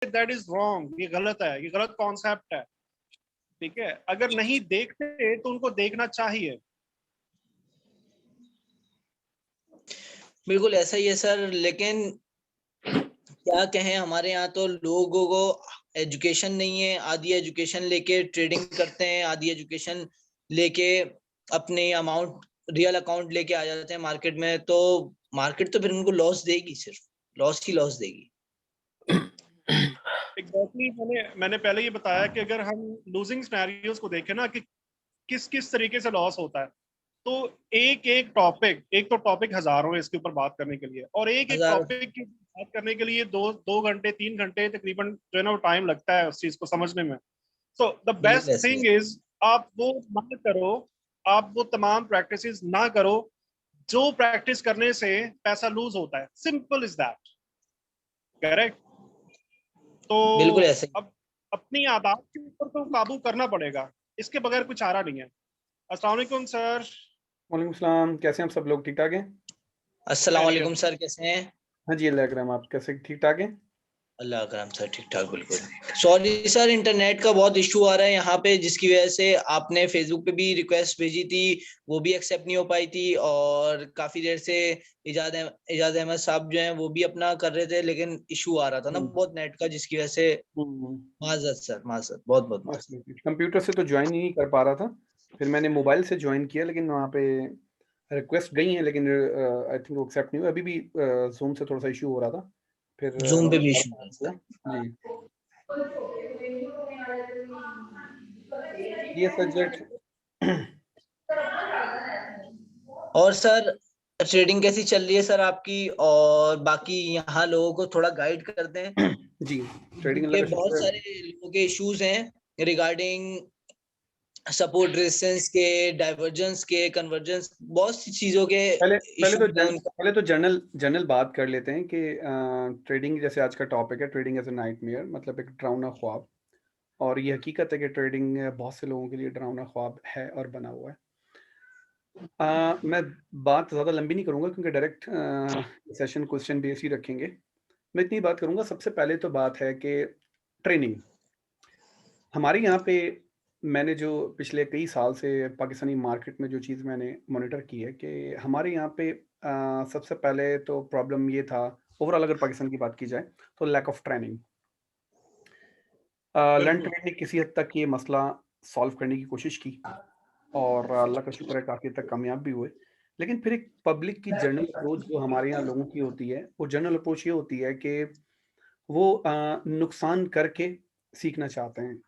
That is wrong, ये गलत है, ये गलत कॉन्सेप्ट है। ठीक है, अगर नहीं देखते तो उनको देखना चाहिए। बिल्कुल ऐसा ही है सर, लेकिन क्या कहें, हमारे यहाँ तो लोगों को एजुकेशन नहीं है, आधी एजुकेशन लेके ट्रेडिंग करते हैं, आधी एजुकेशन लेके अपने अमाउंट रियल अकाउंट लेके आ जाते हैं मार्केट में, तो मार्केट तो फिर उनको लॉस देगी, सिर्फ लॉस ही लॉस देगी। एग्जैक्टली, मैंने पहले ये बताया कि अगर हम लूजिंग सिनेरियोज को देखें ना कि किस किस तरीके से लॉस होता है, तो एक तो टॉपिक हजारों है इसके ऊपर बात करने के लिए, और एक हजारों। टॉपिक की बात करने के लिए दो घंटे 3 घंटे तकरीबन जो है ना टाइम लगता है उस चीज को समझने में। सो द बिल्कुल बेस्ट ऐसे ही थिंग इज आप वो ना करो, आप वो तमाम प्रैक्टिसेस ना करो जो प्रैक्टिस करने से पैसा लूज होता है। Simple is that, correct. तो बिल्कुल ऐसे ही। अब अपनी आदत के ऊपर तो काबू करना पड़ेगा, इसके बगैर कुछ चारा नहीं है। अस्सलाम वालेकुम सर। वालेकुम सलाम, कैसे हैं आप सब लोग? ठीक ठाक हैं? अस्सलाम वालेकुम खैरियत। सर, कैसे हैं? हाँ जी, अल्लाह करम। आप कैसे, ठीक ठाक हैं? अल्लाह करम सर, ठीक ठाक बिल्कुल। सॉरी सर, इंटरनेट का बहुत इशू आ रहा है यहाँ पे, जिसकी वजह से आपने फेसबुक पे भी रिक्वेस्ट भेजी थी, वो भी एक्सेप्ट नहीं हो पाई थी, और काफी देर से इजाज अहमद साहब जो हैं वो भी अपना कर रहे थे, लेकिन इशू आ रहा था ना बहुत नेट का, जिसकी वजह से माजरत सर, माजरत, बहुत बहुत माजरत। कंप्यूटर से तो ज्वाइन ही नहीं कर पा रहा था, फिर मैंने मोबाइल से ज्वाइन किया, लेकिन वहाँ पे रिक्वेस्ट गई है, लेकिन आई थिंक वो एक्सेप्ट नहीं हुआ। अभी भी जूम से थोड़ा सा इशू हो रहा था, फिर जूम पे भी इशू आ रहा था। जी ये सब्जेक्ट। और सर, ट्रेडिंग कैसी चल रही है सर आपकी? और बाकी यहाँ लोगों को थोड़ा गाइड करते हैं, जी, ट्रेडिंग अल्लाह के का बहुत शुक्र है। सारे लोगों के इश्यूज हैं रिगार्डिंग सपोर्ट रेजिस्टेंस के, डाइवर्जेंस के, कन्वर्जेंस, बहुत सी चीजों के पहले पहले तो इश्यूज हैं उनका। पहले तो जनरल जनरल बात कर लेते हैं कि ट्रेडिंग, जैसे आज का टॉपिक है, ट्रेडिंग एज ए नाइटमेयर, मतलब एक डरावना ख्वाब। और ये हकीकत है कि ट्रेडिंग बहुत से लोगों के लिए डरावना ख्वाब है और बना हुआ है। मैं बात ज़्यादा लंबी नहीं करूँगा, क्योंकि डायरेक्ट सेशन क्वेश्चन बेस ही रखेंगे। मैं इतनी बात करूँगा, सबसे पहले तो बात है कि ट्रेनिंग हमारे यहाँ पे, मैंने जो पिछले कई साल से पाकिस्तानी मार्केट में जो चीज़ मैंने मॉनिटर की है कि हमारे यहाँ पे सबसे पहले तो प्रॉब्लम ये था, ओवरऑल अगर पाकिस्तान की बात की जाए, तो लैक ऑफ ट्रेनिंग। लर्न बिल्कुल। ट्रेड ने किसी हद तक ये मसला सॉल्व करने की कोशिश की, और अल्लाह का शुक्र है काफ़ी हद तक कामयाब भी हुए। लेकिन फिर एक पब्लिक की जनरल अप्रोच जो हमारे यहाँ लोगों की होती है, वो जनरल अप्रोच ये होती है कि वो नुकसान करके सीखना चाहते हैं।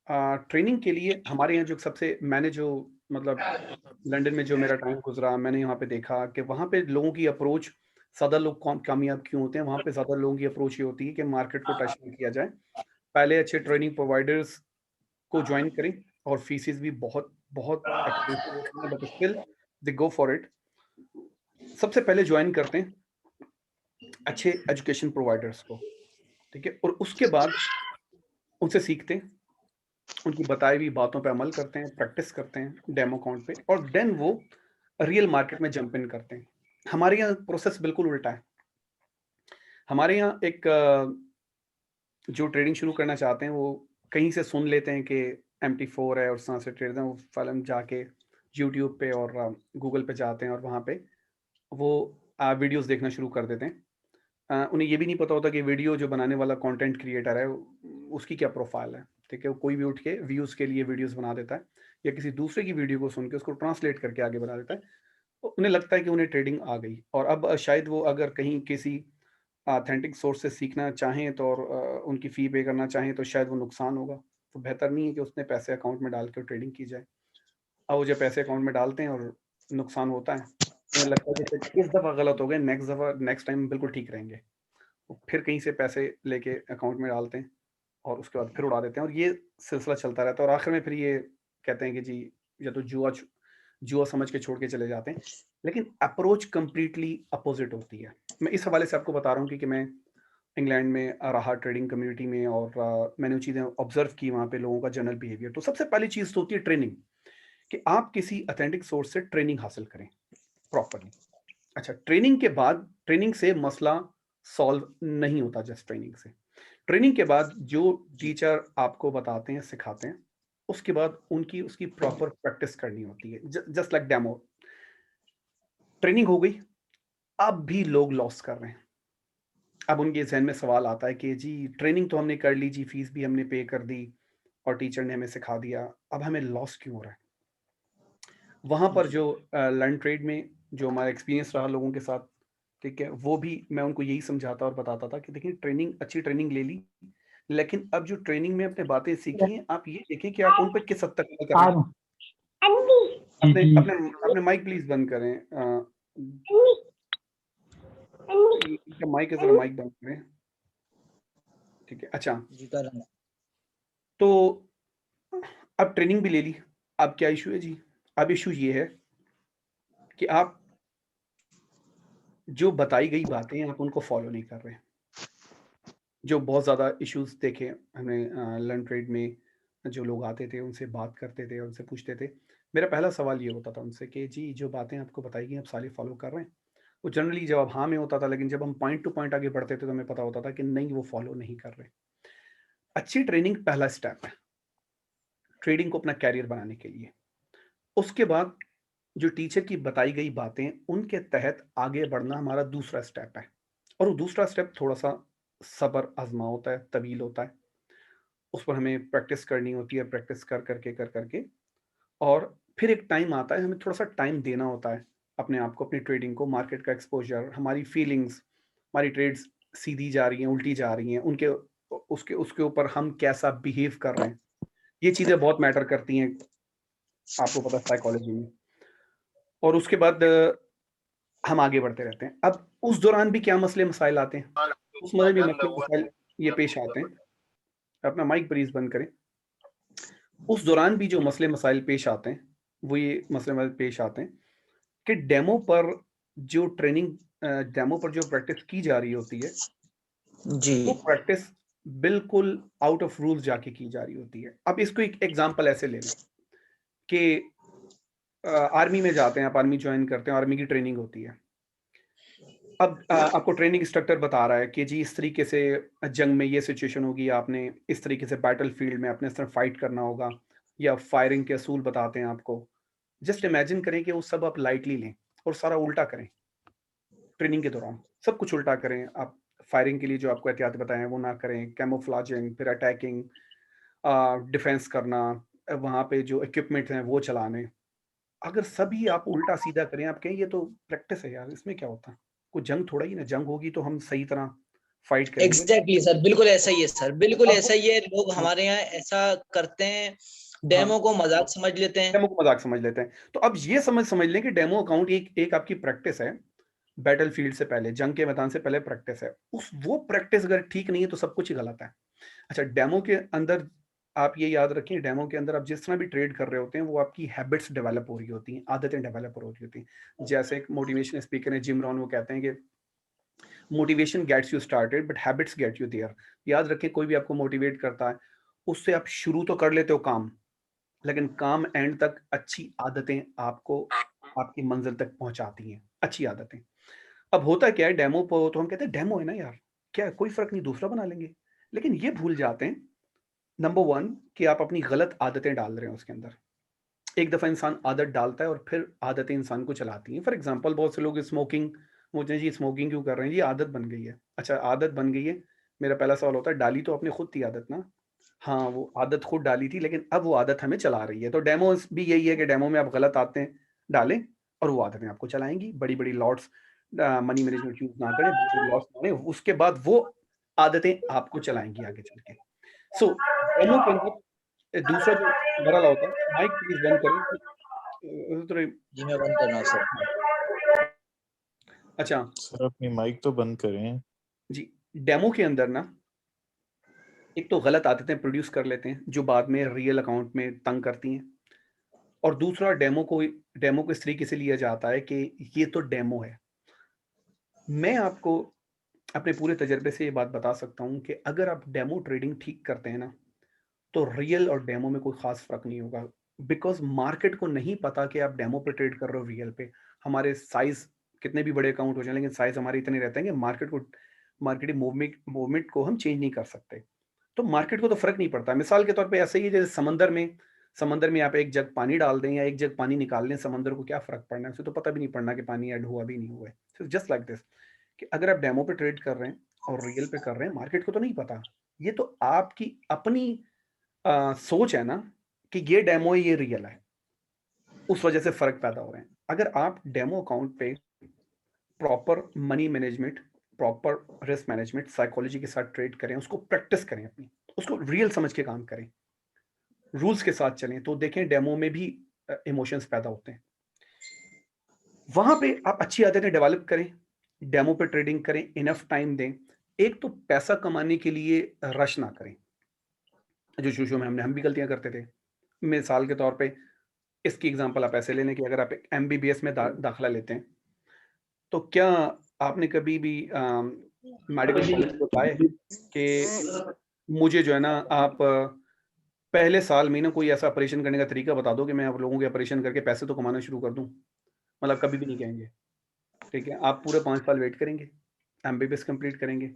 ट्रेनिंग के लिए हमारे यहाँ जो सबसे, मैंने जो मतलब लंदन में जो मेरा टाइम गुज़रा, मैंने वहाँ पे देखा कि वहाँ पे लोगों की अप्रोच, ज़्यादा लोग कामयाब क्यों होते हैं, वहाँ पे ज़्यादा लोगों की अप्रोच ये होती है कि मार्केट को टच नहीं किया जाए। पहले अच्छे ट्रेनिंग प्रोवाइडर्स को जॉइन करें, और फीसेस भी बहुत बहुत एक्सपेंसिव होती हैं, but still they go for it. सबसे पहले जॉइन करते हैं अच्छे एजुकेशन प्रोवाइडर्स को, ठीक है? और उसके बाद उनसे सीखते हैं, उनकी बताई हुई बातों पे अमल करते हैं, प्रैक्टिस करते हैं डेमो अकाउंट पे, और देन वो रियल मार्केट में जंप इन करते हैं। हमारे यहाँ प्रोसेस बिल्कुल उल्टा है। हमारे यहाँ एक जो ट्रेडिंग शुरू करना चाहते हैं, वो कहीं से सुन लेते हैं कि MT4 है और उस तरह से ट्रेड हैं, वो फ़ौरन जाके यूट्यूब पे और गूगल पे जाते हैं, और वहाँ पे वो वीडियोस देखना शुरू कर देते हैं। उन्हें ये भी नहीं पता होता कि वीडियो जो बनाने वाला कंटेंट क्रिएटर है, उसकी क्या प्रोफाइल है, ठीक है? वो कोई भी उठ के व्यूज़ के लिए वीडियोस बना देता है, या किसी दूसरे की वीडियो को सुन के उसको ट्रांसलेट करके आगे बना देता है। तो उन्हें लगता है कि उन्हें ट्रेडिंग आ गई, और अब शायद वो अगर कहीं किसी ऑथेंटिक सोर्स से सीखना चाहें तो, और उनकी फ़ी पे करना चाहें, तो शायद वो नुकसान होगा। तो बेहतर नहीं है कि उसने पैसे अकाउंट में डाल के ट्रेडिंग की जाए। अब वो जब पैसे अकाउंट में डालते हैं और नुकसान होता है, तो उन्हें लगता है कि शायद इस दफ़ा गलत हो गए, नेक्स्ट टाइम बिल्कुल ठीक रहेंगे। वो फिर कहीं से पैसे लेके अकाउंट में डालते हैं, और उसके बाद फिर उड़ा देते हैं, और ये सिलसिला चलता रहता है, और आखिर में फिर ये कहते हैं कि जी, या तो जुआ समझ के छोड़ के चले जाते हैं। लेकिन अप्रोच कंप्लीटली अपोजिट होती है। मैं इस हवाले से आपको बता रहा हूँ, क्योंकि मैं इंग्लैंड में रहा ट्रेडिंग कम्युनिटी में, और मैंने वो चीज़ें ऑब्जर्व की वहाँ पे, लोगों का जनरल बिहेवियर। तो सबसे पहली चीज़ तो होती है ट्रेनिंग, कि आप किसी ऑथेंटिक सोर्स से ट्रेनिंग हासिल करें प्रॉपर्ली। अच्छा, ट्रेनिंग के बाद, ट्रेनिंग से मसला सॉल्व नहीं होता जस्ट ट्रेनिंग से। ट्रेनिंग के बाद जो टीचर आपको बताते हैं, सिखाते हैं, उसके बाद उसकी प्रॉपर प्रैक्टिस करनी होती है, जस्ट लाइक डेमो। ट्रेनिंग हो गई, अब भी लोग लॉस कर रहे हैं। अब उनके ज़हन में सवाल आता है कि जी ट्रेनिंग तो हमने कर ली, जी फीस भी हमने पे कर दी और टीचर ने हमें सिखा दिया, अब हमें लॉस क्यों हो रहा है? वहाँ पर जो लर्न ट्रेड में जो हमारा एक्सपीरियंस रहा लोगों के साथ, ठीक है, वो भी मैं उनको यही समझाता और बताता था कि देखिए अच्छी ट्रेनिंग ले ली, लेकिन अब जो ट्रेनिंग में आपने बातें सीखी हैं, आप ये देखें कि आप उन पे किस हद तक अमल कर रहे हैं। अपने जी अपने अपने माइक प्लीज़ बंद करें। इनका माइक है, ज़रा माइक बंद करें। ठीक है, अच्छा। जी कर रहा हूँ। तो अब ट्रेनिंग भी ले ली, अब क्या इश्यू है जी? अब इश्यू ये है कि आप जो बताई गई बातें हैं, आप उनको फ़ॉलो नहीं कर रहे हैं। जो बहुत ज़्यादा इश्यूज़ देखे हमने लर्न ट्रेड में, जो लोग आते थे, उनसे बात करते थे, उनसे पूछते थे। मेरा पहला सवाल ये होता था उनसे कि जी, जो बातें आपको बताई गई, आप सारी फ़ॉलो कर रहे हैं? वो जनरली जवाब हाँ में होता था, लेकिन जब हम पॉइंट टू पॉइंट आगे बढ़ते थे, तो हमें पता होता था कि नहीं, वो फ़ॉलो नहीं कर रहे। अच्छी ट्रेनिंग पहला स्टेप है, ट्रेडिंग को अपना कैरियर बनाने के लिए। उसके बाद जो टीचर की बताई गई बातें, उनके तहत आगे बढ़ना हमारा दूसरा स्टेप है, और वो दूसरा स्टेप थोड़ा-सा सब्र आज़मा होता है, तवील होता है। उस पर हमें प्रैक्टिस करनी होती है, प्रैक्टिस कर करके और फिर एक टाइम आता है, हमें थोड़ा-सा टाइम देना होता है अपने आप को, अपनी ट्रेडिंग को, मार्केट का एक्सपोज़र, हमारी फीलिंग्स, हमारी ट्रेड्स सीधी जा रही हैं, उल्टी जा रही हैं, उसके उसके ऊपर हम कैसा बिहेव कर रहे हैं। ये चीज़ें बहुत मैटर करती हैं, आपको पता है साइकोलॉजी में। और उसके बाद हम आगे बढ़ते रहते हैं। अब उस दौरान भी क्या मसले-मसाइल आते हैं? उस समय भी मसले-मसाइल ये पेश आते हैं। अपना माइक प्लीज़ बंद करें। उस दौरान भी जो मसले-मसाइल पेश आते हैं, वो ये मसले-मसाइल पेश आते हैं कि डेमो पर जो प्रैक्टिस की जा रही होती है, जी वो प्रैक्टिस बिल्कुल आउट ऑफ रूल्स जाके की जा रही होती है। अब इसको एक एग्ज़ाम्पल ऐसे ले लें कि आर्मी में जाते हैं, आप आर्मी जॉइन करते हैं, आर्मी की ट्रेनिंग होती है। अब आपको ट्रेनिंग इंस्ट्रक्टर बता रहा है कि जी इस तरीके से जंग में ये सिचुएशन होगी, आपने इस तरीके से बैटलफ़ील्ड में अपने इस तरह फाइट करना होगा, या फायरिंग के असूल बताते हैं आपको। जस्ट इमेजिन करें कि वो सब आप लाइटली लें और सारा उल्टा करें ट्रेनिंग के दौरान। सब कुछ उल्टा करें। आप फायरिंग के लिए जो आपको एहतियात बताए हैं वो ना करें, कैमोफ्लेजिंग, फिर अटैकिंग, डिफेंस करना, वहाँ पे जो इक्विपमेंट हैं वो चलाने। अगर सभी आप उल्टा-सीधा करें, आप कहें ये तो प्रैक्टिस है यार, इसमें क्या होता है? कोई जंग थोड़ा ही ना, जंग होगी तो हम सही तरह फाइट करेंगे। एग्जैक्टली सर, बिल्कुल ऐसा ही है सर, बिल्कुल अब ऐसा ही है। लोग हाँ, हमारे यहाँ ऐसा करते हैं, हाँ, डेमो को मजाक समझ लेते हैं। डेमो को मज़ाक समझ लेते हैं। तो अब ये समझ लें कि डेमो अकाउंट एक एक आपकी प्रैक्टिस है, बैटलफ़ील्ड से पहले, जंग के मैदान से पहले प्रैक्टिस है। वो प्रैक्टिस अगर ठीक नहीं है तो सब कुछ ही गलत है। अच्छा, डेमो के अंदर आप ये याद रखें, डेमो के अंदर आप जिस तरह भी ट्रेड कर रहे होते हैं, वो आपकी हैबिट्स डेवलप हो रही होती हैं, आदतें डेवलप हो रही होती हैं। जैसे एक मोटिवेशन स्पीकर है जिम रॉन, वो कहते हैं कि motivation gets you started but habits get you there. याद रखें, कोई भी आपको मोटिवेट करता है, उससे आप शुरू तो कर लेते हो काम, लेकिन काम एंड तक अच्छी आदतें आपको आपकी मंजिल तक पहुंचाती हैं, अच्छी आदतें। अब होता क्या है, डेमो पर तो हम कहते हैं डेमो है ना यार, क्या कोई फर्क नहीं, दूसरा बना लेंगे। लेकिन ये भूल जाते हैं, नंबर 1, कि आप अपनी गलत आदतें डाल रहे हैं उसके अंदर। एक दफ़ा इंसान आदत डालता है और फिर आदतें इंसान को चलाती हैं। फॉर एग्ज़ाम्पल, बहुत से लोग स्मोकिंग, बोलते हैं जी स्मोकिंग क्यों कर रहे हैं? ये आदत बन गई है। अच्छा, आदत बन गई है, मेरा पहला सवाल होता है, डाली तो आपने खुद थी आदत ना? हाँ, वो आदत खुद डाली थी, लेकिन अब वो आदत हमें चला रही है। तो डेमोज़ भी यही है कि डेमो में आप गलत आदतें डालें और वो आदतें आपको चलाएँगी। बड़ी-बड़ी लॉट्स, मनी मैनेजमेंट यूज़ ना करें, बड़ी-बड़ी लॉट्स ना लें, उसके बाद वो आदतें आपको चलाएँगी आगे चल के। सो डेमो के अंदर दूसरा जो मरहला होता है, माइक प्लीज़ बंद करें। थोड़े जी मैं बंद कर रहा हूँ सर। अच्छा, सर अपनी माइक तो बंद करें। जी, डेमो के अंदर ना एक तो गलत आदतें प्रोड्यूस कर लेते हैं, जो बाद में रियल अकाउंट में तंग करती हैं, और दूसरा डेमो को इस तरीके से लिया जाता है कि ये तो डेमो है। मैं आपको अपने पूरे तजुर्बे से ये बात बता सकता हूँ कि अगर आप डेमो ट्रेडिंग ठीक करते हैं ना, तो रियल और डेमो में कोई ख़ास फ़र्क नहीं होगा। बिकॉज़ मार्केट को नहीं पता कि आप डेमो पे ट्रेड कर रहे हो, रियल पे। हमारे साइज़ कितने भी बड़े अकाउंट हो जाएँ, लेकिन साइज़ हमारे इतने रहते हैं कि मार्केटिंग मूवमेंट को हम चेंज नहीं कर सकते। तो मार्केट को तो फर्क नहीं पड़ता। मिसाल के तौर पे ऐसे ही है जैसे समंदर में आप एक जग पानी डाल दें या एक जग पानी निकाल लें, समंदर को क्या फर्क पड़ना है, उसे तो पता भी नहीं पड़ना कि पानी ऐड हुआ भी नहीं हुआ है। जस्ट लाइक दिस कि अगर आप डेमो पे ट्रेड कर रहे हैं और रियल पे कर रहे हैं, मार्केट को तो नहीं पता। ये तो आपकी अपनी सोच है ना कि ये डेमो है, ये रियल है, उस वजह से फर्क पैदा हो रहे हैं। अगर आप डेमो अकाउंट पे proper money management, proper risk management, psychology के साथ ट्रेड करें, उसको प्रैक्टिस करें, अपनी उसको रियल समझ के काम करें, रूल्स के साथ चलें, तो देखें डेमो में भी इमोशंस पैदा होते हैं। वहां पे आप अच्छी आदतें डेवलप करें, डेमो पे ट्रेडिंग करें, इनफ टाइम दें। एक तो पैसा कमाने के लिए रश ना करें, जो शुरू में हम भी गलतियां करते थे। मिसाल के तौर पे इसकी एग्जांपल आप ऐसे ले लें कि अगर आप एमबीबीएस में दाखिला लेते हैं, तो क्या आपने कभी भी मेडिकल कॉलेज को बताया कि मुझे जो है ना, आप पहले साल में ना कोई ऐसा ऑपरेशन करने का तरीका बता दो कि मैं आप लोगों के ऑपरेशन करके पैसे तो कमाना शुरू कर दूं? मतलब कभी भी नहीं कहेंगे। ठीक है, आप पूरे 5 साल वेट करेंगे, एमबीबीएस कंप्लीट करेंगे,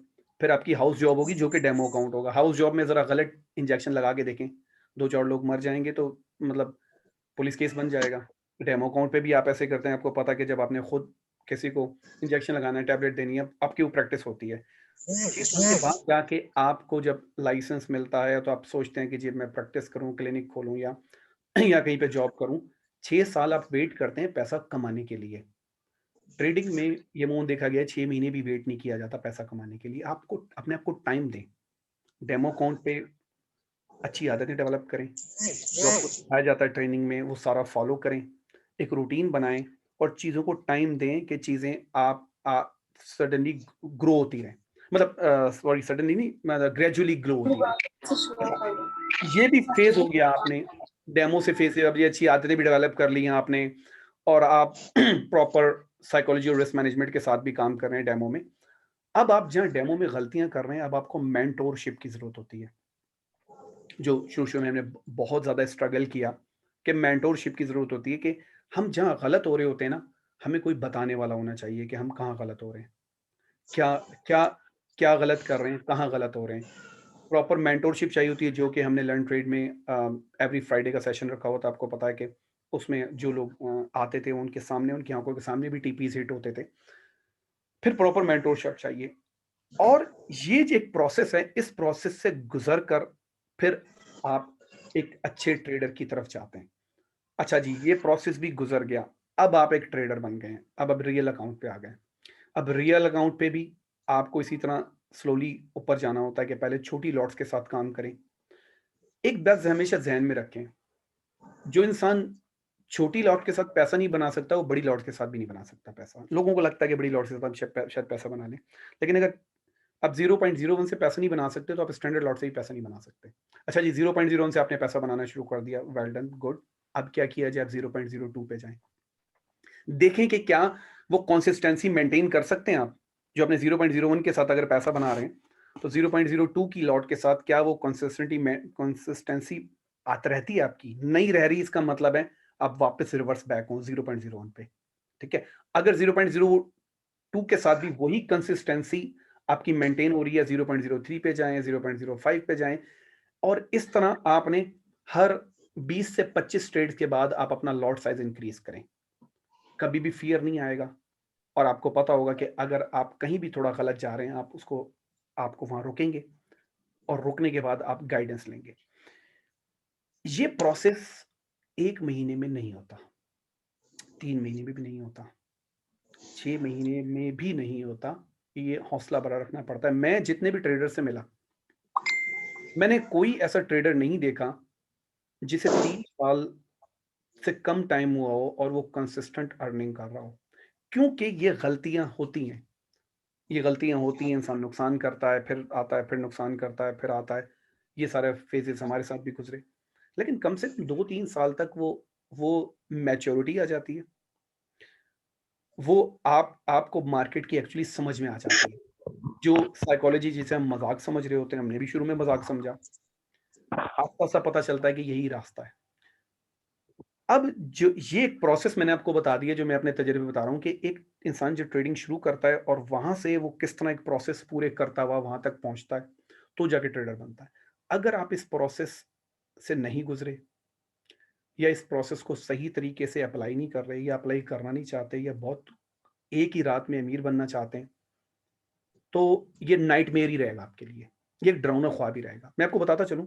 फिर आपकी हाउस जॉब होगी जो कि डेमो अकाउंट होगा। हाउस जॉब में जरा गलत इंजेक्शन लगा के देखें, 2-4 लोग मर जाएंगे तो मतलब पुलिस केस बन जाएगा। डेमो अकाउंट पे भी आप ऐसे करते हैं, आपको पता है कि जब आपने खुद किसी को इंजेक्शन लगाना है, टैबलेट देनी है, आपकी वो प्रैक्टिस होती है। 6 साल के बाद जाके आपको जब लाइसेंस मिलता है तो आप सोचते हैं कि जी मैं प्रैक्टिस करूं, क्लिनिक खोलूं या कहीं पे जॉब करूं। 6 साल आप वेट करते हैं पैसा कमाने के लिए। ट्रेडिंग में ये मोन देखा गया है, 6 महीने भी वेट नहीं किया जाता पैसा कमाने के लिए। आपको अपने आप को टाइम दें, डेमो अकाउंट पे अच्छी आदतें डेवलप करें, जो आपको सिखाया जाता है ट्रेनिंग में वो सारा फॉलो करें, एक रूटीन बनाएं और चीज़ों को टाइम दें कि चीज़ें आप सडनली ग्रो होती रहें। मतलब सॉरी, सडनली नहीं, मतलब ग्रेजुअली ग्रो होती रहें। ये भी फेज हो गया आपने, डेमो से फेज से अब ये अच्छी आदतें भी डेवलप कर ली हैं आपने, और आप प्रॉपर साइकोलॉजी और रिस्क मैनेजमेंट के साथ भी काम कर रहे हैं डेमो में। अब आप जहाँ डेमो में गलतियां कर रहे हैं, अब आपको मेंटोरशिप की जरूरत होती है, जो शुरू में हमने बहुत ज्यादा स्ट्रगल किया कि मेंटोरशिप की जरूरत होती है कि हम जहाँ गलत हो रहे होते हैं ना, हमें कोई बताने वाला होना चाहिए कि हम कहाँ गलत हो रहे हैं, क्या क्या क्या गलत कर रहे हैं, कहाँ गलत हो रहे हैं। प्रॉपर मेंटोरशिप चाहिए होती है, जो कि हमने लर्न ट्रेड में एवरी फ्राइडे का सेशन रखा हुआ था। आपको पता है कि उसमें जो लोग आते थे उनके सामने, उनकी आंखों के सामने भी टीपीज हिट होते थे। फिर प्रॉपर मेंटोरशिप चाहिए, और ये जो एक प्रोसेस है, इस प्रोसेस से गुजर कर फिर आप एक अच्छे ट्रेडर की तरफ जाते हैं। अच्छा जी, ये प्रोसेस भी गुजर गया, अब आप एक ट्रेडर बन गए हैं, अब रियल अकाउंट पे आ गए। अब रियल अकाउंट पे भी आपको इसी तरह स्लोली ऊपर जाना होता है कि पहले छोटी लॉट्स के साथ काम करें। एक बात हमेशा ध्यान में रखें, जो इंसान छोटी लॉट के साथ पैसा नहीं बना सकता, वो बड़ी लॉट के साथ भी नहीं बना सकता पैसा। लोगों को लगता है कि बड़ी लॉट के साथ हम शायद पैसा बना लें, लेकिन अगर आप 0.01 से पैसा नहीं बना सकते, तो आप स्टैंडर्ड लॉट से भी पैसा नहीं बना सकते। अच्छा जी, 0.01 से आपने पैसा बनाना शुरू कर दिया, वेल डन, गुड। अब क्या किया जाए, आप 0.02 पे जाएं, देखें कि क्या वो कंसिस्टेंसी मेंटेन कर सकते हैं आप। जो अपने 0.01 के साथ अगर पैसा बना रहे हैं, तो 0.02 की लॉट के साथ क्या वो कंसिस्टेंसी आती रहती है आपकी? नहीं रह रही, इसका मतलब है आप वापस रिवर्स बैक हो 0.01 पे। ठीक है, अगर 0.02 के साथ भी वही कंसिस्टेंसी आपकी मेंटेन हो रही है, 0.03 पे जाएं, 0.05 पे जाएं, और इस तरह आपने हर 20 से 25 ट्रेड्स के बाद आप अपना लॉट साइज इंक्रीज करें। कभी भी फियर नहीं आएगा, और आपको पता होगा कि अगर आप कहीं भी थोड़ा गलत जा रहे हैं, आपको वहां रोकेंगे, और रोकने के बाद आप गाइडेंस लेंगे। ये प्रोसेस 1 महीने में नहीं होता, 3 महीने में भी नहीं होता, 6 महीने में भी नहीं होता। ये हौसला बना रखना पड़ता है। मैं जितने भी ट्रेडर से मिला, मैंने कोई ऐसा ट्रेडर नहीं देखा जिसे 3 साल से कम टाइम हुआ हो और वो कंसिस्टेंट अर्निंग कर रहा हो, क्योंकि ये गलतियां होती हैं। ये गलतियां होती हैं, इंसान नुकसान करता है, फिर आता है, फिर नुकसान करता है, फिर आता है। ये सारे फेजेस हमारे साथ भी गुजरे, लेकिन कम से कम 2-3 साल तक वो मैच्योरिटी आ जाती है। वो आपको मार्केट की एक्चुअली समझ में आ जाती है। जो साइकोलॉजी जिसे हम मजाक समझ रहे होते हैं, हमने भी शुरू में मजाक समझा, आपको ऐसा पता चलता है कि यही रास्ता है। अब जो ये एक प्रोसेस मैंने आपको बता दिया, जो मैं अपने तजुर्बे बता रहा हूँ, कि एक इंसान जो ट्रेडिंग शुरू करता है और वहां से वो किस तरह एक प्रोसेस पूरे करता हुआ वहां तक पहुंचता है, तो जाके ट्रेडर बनता है। अगर आप इस प्रोसेस से नहीं गुजरे, या इस प्रोसेस को सही तरीके से अप्लाई नहीं कर रहे, या अप्लाई करना नहीं चाहते, या बहुत एक ही रात में अमीर बनना चाहते हैं, तो ये नाइटमेयर ही रहेगा आपके लिए, ये एक डरावना ख्वाब ही रहेगा। मैं आपको बताता चलूं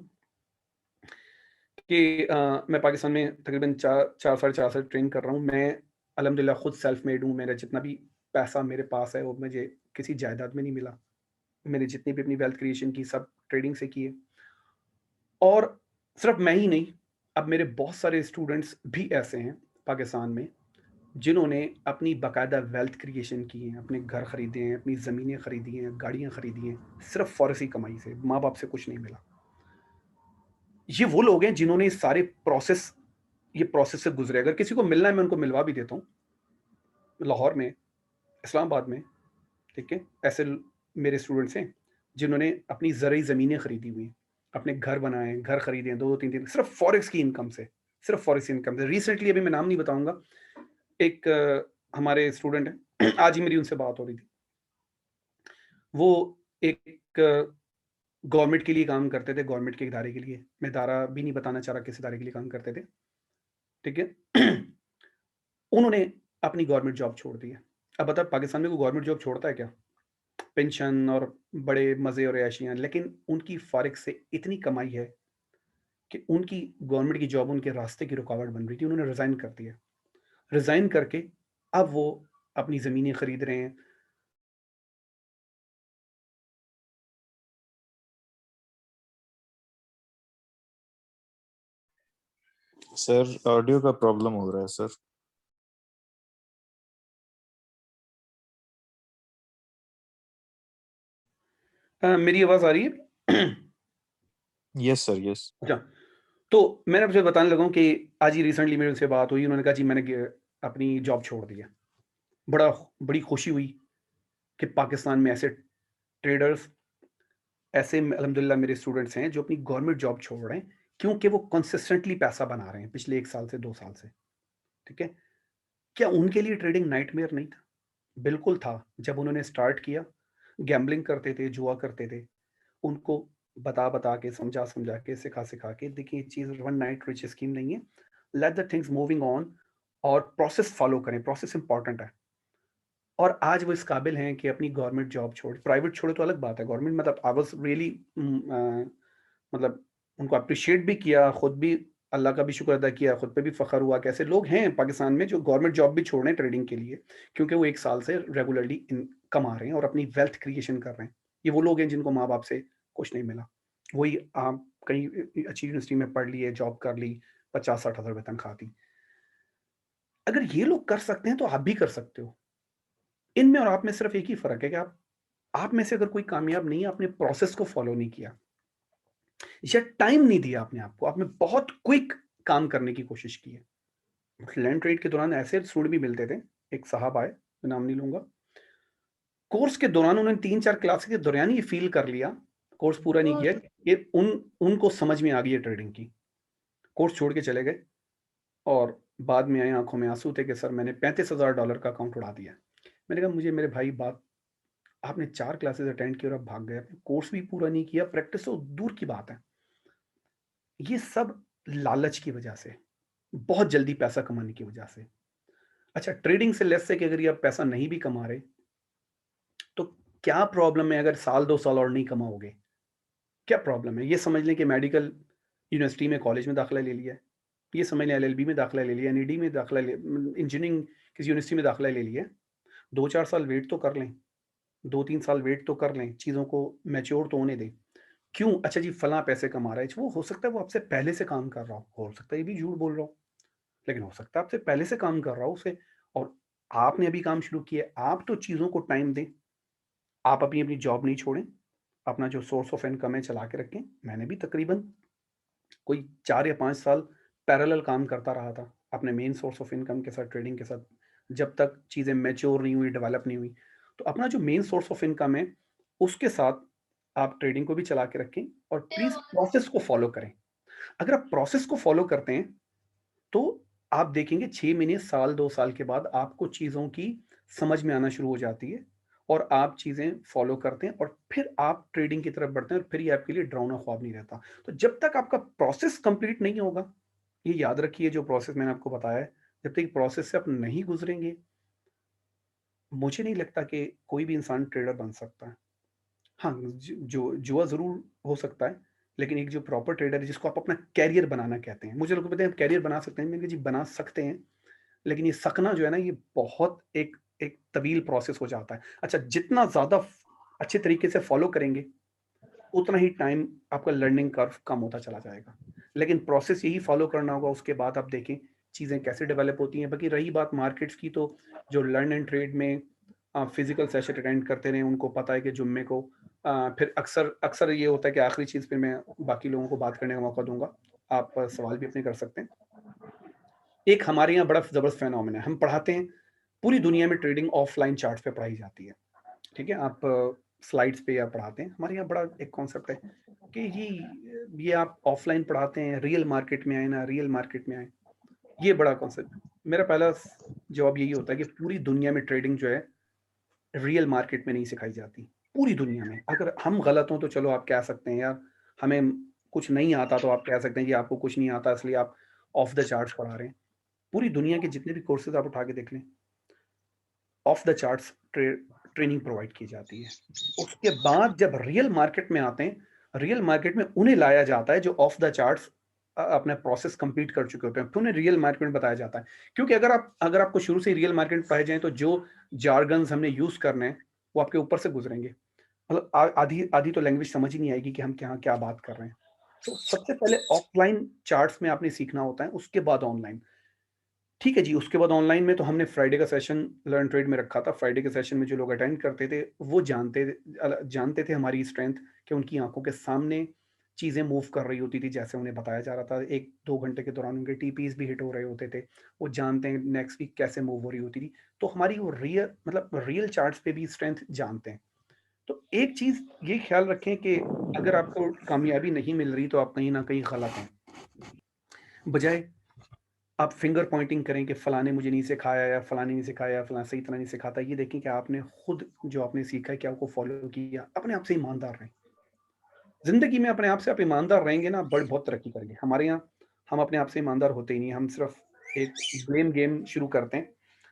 कि मैं पाकिस्तान में तकरीबन 4 साढ़े 4 साल ट्रेन कर रहा हूँ। मैं अल्हम्दुलिल्लाह खुद सेल्फ मेड हूँ। मेरा जितना भी पैसा मेरे पास है, वो मुझे किसी जायदाद में नहीं मिला। मैंने जितनी भी अपनी वेल्थ क्रिएशन की, सब ट्रेडिंग से की है। और सिर्फ मैं ही नहीं, अब मेरे बहुत सारे स्टूडेंट्स भी ऐसे हैं पाकिस्तान में, जिन्होंने अपनी बाकायदा वेल्थ क्रिएशन की है, अपने घर खरीदे हैं, अपनी ज़मीनें खरीदी हैं, गाड़ियाँ खरीदी हैं, सिर्फ फ़ॉरेसी कमाई से, माँ बाप से कुछ नहीं मिला। ये वो लोग हैं जिन्होंने ये प्रोसेस से गुजरे। अगर किसी को मिलना है, मैं उनको मिलवा भी देता हूँ, लाहौर में, इस्लामाबाद में, ठीक है। ऐसे मेरे स्टूडेंट्स हैं जिन्होंने अपनी ज़रूरी ज़मीनें खरीदी हुई, अपने घर बनाए, घर खरीदे हैं, 2-2 3-3, सिर्फ फॉरेक्स की इनकम से, सिर्फ फॉरेक्स इनकम से। रिसेंटली, अभी मैं नाम नहीं बताऊंगा, एक हमारे स्टूडेंट है, आज ही मेरी उनसे बात हो रही थी। वो एक गवर्नमेंट के लिए काम करते थे, गवर्नमेंट के इदारे के लिए। मैं इदारा भी नहीं बताना चाह रहा किस इदारे के लिए काम करते थे, ठीक है। उन्होंने अपनी गवर्नमेंट जॉब छोड़ दी है। अब बता, पाकिस्तान में कोई गवर्नमेंट जॉब छोड़ता है क्या? पेंशन और बड़े मज़े और ऐशियाँ, लेकिन उनकी फ़ॉरेक्स से इतनी कमाई है कि उनकी गवर्नमेंट की जॉब उनके रास्ते की रुकावट बन रही थी। उन्होंने रिज़ाइन कर दिया। रिज़ाइन करके अब वो अपनी ज़मीनें खरीद रहे हैं। सर ऑडियो का प्रॉब्लम हो रहा है सर। मेरी आवाज़ आ रही है? Yes sir, yes. अच्छा, तो मैंने आपसे बताने लगा हूँ कि आज ही रिसेंटली मेरे उनसे बात हुई। उन्होंने कहा जी मैंने अपनी जॉब छोड़ दी है। बड़ी खुशी हुई कि पाकिस्तान में ऐसे ट्रेडर्स, ऐसे अल्हम्दुलिल्लाह मेरे स्टूडेंट्स हैं जो अपनी गवर्नमेंट जॉब छोड़ रहे हैं, क्योंकि वो कंसिस्टेंटली पैसा बना रहे हैं पिछले 1 साल से 2 साल से, ठीक है। क्या उनके लिए ट्रेडिंग नाइटमेयर नहीं था? बिल्कुल था। जब उन्होंने स्टार्ट किया, गैम्बलिंग करते थे, जुआ करते थे, उनको बता-बता के, समझा-समझा के, सिखा-सिखा के, देखिए ये चीज़ वन नाइट रिच स्कीम नहीं है। Let the things moving on, और प्रोसेस फॉलो करें, प्रोसेस इंपॉर्टेंट है। और आज वो इस काबिल हैं कि अपनी गवर्नमेंट जॉब छोड़, प्राइवेट छोड़े तो अलग बात है, गवर्नमेंट मतलब आई वाज़ रियली मतलब उनको एप्रिशिएट भी किया, खुद भी अल्लाह का भी शुक्र अदा किया, खुद पे भी फ़ख्र हुआ कि ऐसे लोग हैं पाकिस्तान में जो गवर्नमेंट जॉब भी छोड़ रहे हैं ट्रेडिंग के लिए, क्योंकि वो 1 साल से रेगुलरली कमा रहे हैं और अपनी वेल्थ क्रिएशन कर रहे हैं। ये वो लोग हैं जिनको माँ-बाप से कुछ नहीं मिला। वही आप कहीं अच्छी यूनिवर्सिटी में पढ़ लिए, जॉब कर ली, 50-60 हज़ार वेतन खाती। अगर ये लोग कर सकते हैं, तो आप भी कर सकते हो। इनमें और आप में सिर्फ एक ही फ़र्क है कि आप में से अगर कोई कामयाब नहीं है, आपने प्रोसेस को फ़ॉलो नहीं किया, या टाइम नहीं दिया अपने आप को, आपने बहुत क्विक काम करने की कोशिश की है। लैंड ट्रेड के दौरान ऐसे स्टूडेंट भी मिलते थे, एक साहब आए, मैं नाम नहीं लूँगा। कोर्स के दौरान उन्होंने 3-4 क्लास के दौरान ही फ़ील कर लिया, कोर्स पूरा नहीं किया, कि उनको समझ में आ गई है ट्रेडिंग की। कोर्स छोड़ के चले गए और बाद में आए, आँखों में आँसू थे कि सर मैंने $35,000 का अकाउंट उड़ा दिया। मैंने कहा मुझे मेरे भाई बात, आपने 4 क्लासेस अटेंड की और आप भाग गए, आपने कोर्स भी पूरा नहीं किया, प्रैक्टिस तो दूर की बात है। ये सब लालच की वजह से, बहुत जल्दी पैसा कमाने की वजह से। अच्छा, ट्रेडिंग से लेट्स से कि अगर ये आप पैसा नहीं भी कमा रहे, तो क्या प्रॉब्लम है अगर साल 2 साल और नहीं कमाओगे? क्या प्रॉब्लम है? ये समझ लें कि मेडिकल यूनिवर्सिटी में, कॉलेज में दाखिला ले लिया है। ये समझ लें एलएलबी में दाखिला ले लिया, एनईडी में दाखिला ले, इंजीनियरिंग किसी यूनिवर्सिटी में दाखिला ले लिया है। 2-4 साल वेट तो कर लें, 2-3 साल वेट तो कर लें, चीज़ों को मैच्योर तो होने दें। क्यों? अच्छा जी फलाँ पैसे कमा रहा है, वो हो सकता है वो आपसे पहले से काम कर रहा हो सकता है ये भी झूठ बोल रहा हो, लेकिन हो सकता है आपसे पहले से काम कर रहा हो उसे, और आपने अभी काम शुरू किया है। आप तो चीज़ों को टाइम दें, आप अपनी जॉब नहीं छोड़ें, अपना जो सोर्स ऑफ इनकम है चला के रखें। मैंने भी तकरीबन कोई 4 या 5 साल पैरेलल काम करता रहा था, अपने मेन सोर्स ऑफ इनकम के साथ, ट्रेडिंग के साथ, जब तक चीज़ें मैच्योर नहीं हुई, डेवलप नहीं हुई। तो अपना जो मेन सोर्स ऑफ इनकम है, उसके साथ आप ट्रेडिंग को भी चला के रखें, और प्लीज़ प्रोसेस को फ़ॉलो करें। अगर आप प्रोसेस को फ़ॉलो करते हैं, तो आप देखेंगे 6 महीने, साल, 2 साल के बाद आपको चीज़ों की समझ में आना शुरू हो जाती है और आप चीज़ें फ़ॉलो करते हैं और फिर आप ट्रेडिंग की तरफ बढ़ते हैं और फिर ये आपके लिए डरावना ख्वाब नहीं रहता। तो जब तक आपका प्रोसेस कंप्लीट नहीं होगा, ये याद रखिए जो प्रोसेस मैंने आपको बताया है, जब तक प्रोसेस से आप नहीं गुज़रेंगे, मुझे नहीं लगता कि कोई भी इंसान ट्रेडर बन सकता है। हाँ, जो जुआ ज़रूर हो सकता है, लेकिन एक जो प्रॉपर ट्रेडर है जिसको आप अपना कैरियर बनाना कहते हैं, मुझे लोग कहते हैं आप कैरियर बना सकते हैं, मैंने कहा जी बना सकते हैं, लेकिन ये सकना जो है ना ये बहुत एक एक तवील प्रोसेस हो जाता है। अच्छा, जितना ज़्यादा अच्छे तरीके से फ़ॉलो करेंगे, उतना ही टाइम आपका लर्निंग कर्व कम होता चला जाएगा। लेकिन प्रोसेस यही फ़ॉलो करना होगा, उसके बाद आप देखें चीज़ें कैसे डेवलप होती हैं। बाकी रही बात मार्केट्स की, तो जो लर्न एंड ट्रेड में फिज़िकल सेशन अटेंड करते रहे, उनको पता है कि जुम्मे को फिर अक्सर अक्सर ये होता है कि आखिरी चीज़ पे मैं बाकी लोगों को बात करने का मौका दूँगा। आप सवाल भी अपने कर सकते हैं। एक हमारे यहाँ बड़ा ज़बरदस्त फ़िनोमेना है, हम पढ़ाते हैं, पूरी दुनिया में ट्रेडिंग ऑफ़लाइन चार्ट्स पे पढ़ाई जाती है, ठीक है? आप स्लाइड्स पे या पढ़ाते हैं, हमारे यहाँ बड़ा एक कॉन्सेप्ट है कि ये आप ऑफ़लाइन पढ़ाते हैं, रियल मार्केट में आएँ ना, रियल मार्केट में आएँ, ये बड़ा कॉन्सेप्ट। मेरा पहला जवाब यही होता है कि पूरी दुनिया में ट्रेडिंग जो है, रियल मार्केट में नहीं सिखाई जाती, पूरी दुनिया में। अगर हम गलत हों तो चलो आप कह सकते हैं यार, हमें कुछ नहीं आता तो आप कह सकते हैं कि आपको कुछ नहीं आता इसलिए आप ऑफ द चार्ट्स पढ़ा रहे हैं। पूरी दुनिया के जितने भी कोर्सेज़ आप उठा के देख लें, of the charts training provide की जाती है। उसके बाद जब रियल मार्केट में आते हैं, रियल मार्केट में उन्हें लाया जाता है जो ऑफ द चार्ट्स अपना प्रोसेस कंप्लीट कर चुके होते हैं, फिर उन्हें रियल मार्केट में बताया जाता है। क्योंकि अगर आपको शुरू से ही रियल मार्केट में पढ़ाए जाएँ तो जो जार्गन्स हमने यूज़ करने हैं, वो आपके ऊपर से गुज़रेंगे। मतलब आधी आधी तो लैंग्वेज समझ ही नहीं आएगी कि हम क्या क्या बात कर रहे हैं। तो सबसे पहले ऑफलाइन चार्ट्स में आपने सीखना होता है, उसके बाद ऑनलाइन। ठीक है जी, उसके बाद ऑनलाइन में तो हमने फ्राइडे का सेशन लर्न ट्रेड में रखा था। फ्राइडे के सेशन में जो लोग अटेंड करते थे, वो जानते थे हमारी स्ट्रेंथ कि उनकी आँखों के सामने चीज़ें मूव कर रही होती थी, जैसे उन्हें बताया जा रहा था। 1-2 घंटे के दौरान उनके टीपीज़ भी हिट हो रहे होते थे। वो जानते हैं नेक्स्ट वीक कैसे मूव हो रही होती थी। तो हमारी वो रियल चार्ट्स पे भी स्ट्रेंथ जानते हैं। तो एक चीज़ ये ख़्याल रखें कि अगर आपको कामयाबी नहीं मिल रही, तो आप कहीं न कहीं गलत हैं। बजाय आप फिंगर पॉइंटिंग करें कि फलाँ ने मुझे नहीं सिखाया या फलाँ ने नहीं सिखाया, फलाँ सही तरह नहीं सिखाता। ये देखें कि आपने खुद जो आपने सीखा है, क्या आपको फ़ॉलो किया। अपने आप से ईमानदार रहें। ज़िंदगी में अपने आप से आप ईमानदार रहेंगे ना, बहुत तरक्की करेंगे। हमारे यहाँ हम अपने आप से ईमानदार होते ही नहीं, हम सिर्फ़ एक ब्लेम गेम शुरू करते हैं,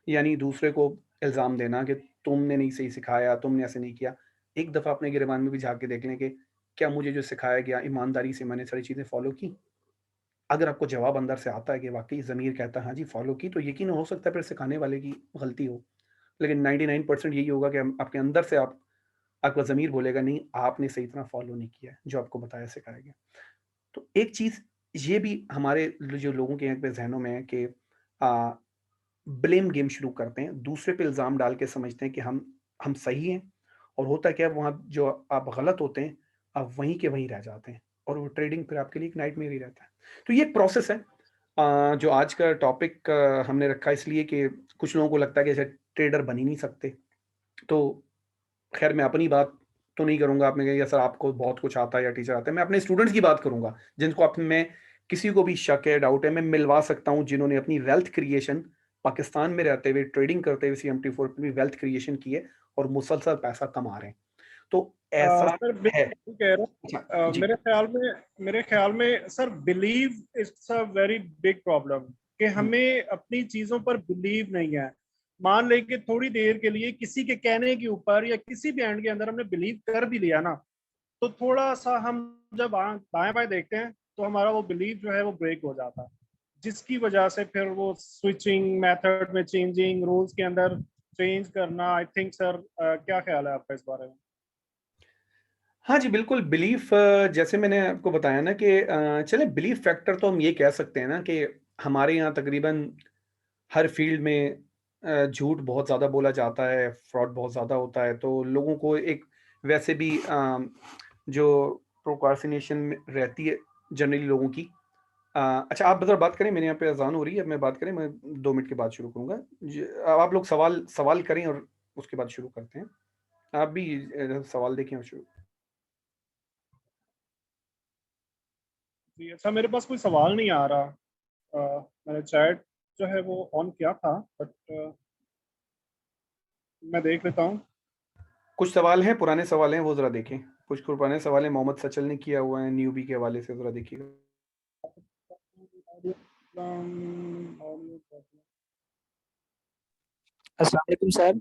यानी दूसरे को इल्ज़ाम देना कि तुमने नहीं सही सिखाया, तुमने ऐसे नहीं किया। एक दफ़ा अपने गिरबान में भी झाँक के देख लें कि क्या मुझे जो सिखाया गया ईमानदारी से मैंने सारी चीज़ें फ़ॉलो की? अगर आपको जवाब अंदर से आता है कि वाक़ई ज़मीर कहता है हाँ जी, फ़ॉलो की, तो यकीन हो सकता है फिर सिखाने वाले की गलती हो। लेकिन 99% यही होगा कि आपके अंदर से आपका ज़मीर बोलेगा नहीं, आपने सही तरह फ़ॉलो नहीं किया है, जो आपको बताया सिखाया गया। तो एक चीज़ ये भी हमारे जो लोगों के यहाँ पे ज़हनों में है कि अ, ब्लेम गेम शुरू करते हैं, दूसरे पे इल्ज़ाम डाल के समझते हैं कि हम सही हैं और होता क्या है वहाँ जो आप गलत होते हैं, आप वहीं के वहीं रह जाते हैं और वो ट्रेडिंग फिर आपके लिए एक नाइटमेयर ही रहता है। तो ये एक प्रोसेस है जो आज का टॉपिक हमने रखा इसलिए कि कुछ लोगों को लगता है कि ऐसे ट्रेडर बन ही नहीं सकते। तो खैर मैं अपनी बात तो नहीं करूँगा, आपने कहा सर आपको बहुत कुछ आता है या टीचर आता है। मैं अपने स्टूडेंट्स की बात करूँगा, जिनको आप मैं किसी को भी शक है, डाउट है, मैं मिलवा सकता हूँ जिन्होंने अपनी वेल्थ क्रिएशन पाकिस्तान में रहते हुए, ट्रेडिंग करते हुए CMT4 पे भी वेल्थ क्रिएशन की है और मुसलसल पैसा कमा रहे हैं। तो ऐसा सर है। बिल्कुल सही कह रहे अच्छा, हैं। जी। मेरे ख्याल में sir believe is a very big problem कि हुँ, हमें अपनी चीजों पर बिलीव नहीं है। मान लें कि थोड़ी देर के लिए किसी के कहने के ऊपर या किसी भी एंड के अंदर हमने बिलीव कर भी लिया ना, तो थोड़ा सा हम जब दाएं बाएं देखते हैं तो हमारा वो बिलीव जो है वो ब्रेक हो जाता है, जिसकी वजह से फिर वो स्विचिंग मेथड में चेंजिंग रूल्स के अंदर चेंज करना। आई थिंक सर क्या ख्याल है आपका इस बारे में? हाँ जी, बिल्कुल बिलीफ जैसे मैंने आपको बताया ना कि चलें बिलीफ फैक्टर तो हम ये कह सकते हैं ना कि हमारे यहाँ तकरीबन हर फ़ील्ड में झूठ बहुत ज़्यादा बोला जाता है, फ्रॉड बहुत ज़्यादा होता है, तो लोगों को एक वैसे भी जो प्रोक्रास्टिनेशन में रहती है जनरली लोगों की। अ, अच्छा आप ज़रा बात करें, मेरे यहाँ पे अज़ान हो रही है, अब मैं बात करें, मैं 2 मिनट के बाद शुरू करूँगा। अब आप लोग सवाल सवाल करें और उसके बाद शुरू करते हैं। आप भी सवाल देखें और शुरू। जी अच्छा, मेरे पास कोई सवाल नहीं आ रहा। मैंने चैट जो है वो ऑन किया था, बट मैं देख लेता हूँ। कुछ सवाल हैं, पुराने सवाल हैं, वो जरा देखें। कुछ पुराने सवाल हैं, मोहम्मद सचल ने किया हुआ है न्यूबी के हवाले से, जरा देखिएगा। अस्सलाम वालेकुम सर।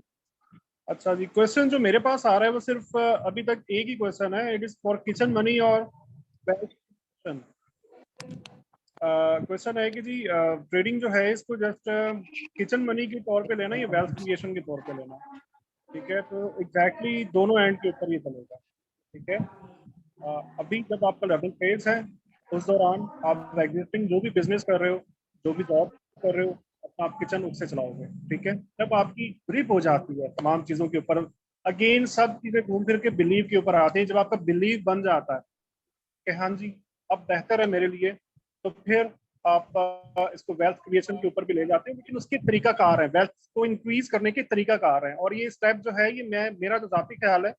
अच्छा जी, क्वेश्चन जो मेरे पास आ रहा है वो सिर्फ अभी तक एक ही क्वेश्चन है। It is for kitchen money और क्वेश्चन है कि जी ट्रेडिंग जो है इसको जस्ट किचन मनी के तौर पे लेना या वेल्थ क्रिएशन के तौर पे लेना, ठीक है? तो एग्जैक्टली दोनों एंड के ऊपर ये चलेगा, ठीक है? अभी जब आपका लेवल फेज है उस दौरान आप एग्जिस्टिंग जो भी बिजनेस कर रहे हो, जो भी जॉब कर रहे हो, अपना आप किचन उससे चलाओगे, ठीक है? जब आपकी ग्रिप हो जाती है तमाम चीज़ों के ऊपर, अगेन सब चीज़ें घूम फिर के बिलीव के ऊपर आती है। जब आपका बिलीव बन जाता है कि हाँ जी अब बेहतर है मेरे लिए, तो फिर आप इसको वेल्थ क्रिएशन के ऊपर भी ले जाते हैं, लेकिन उसके तरीकाकार है, वेल्थ को इंक्रीज करने के तरीकाकार है। और ये स्टेप जो है, ये मेरा जो जाती ख्याल है,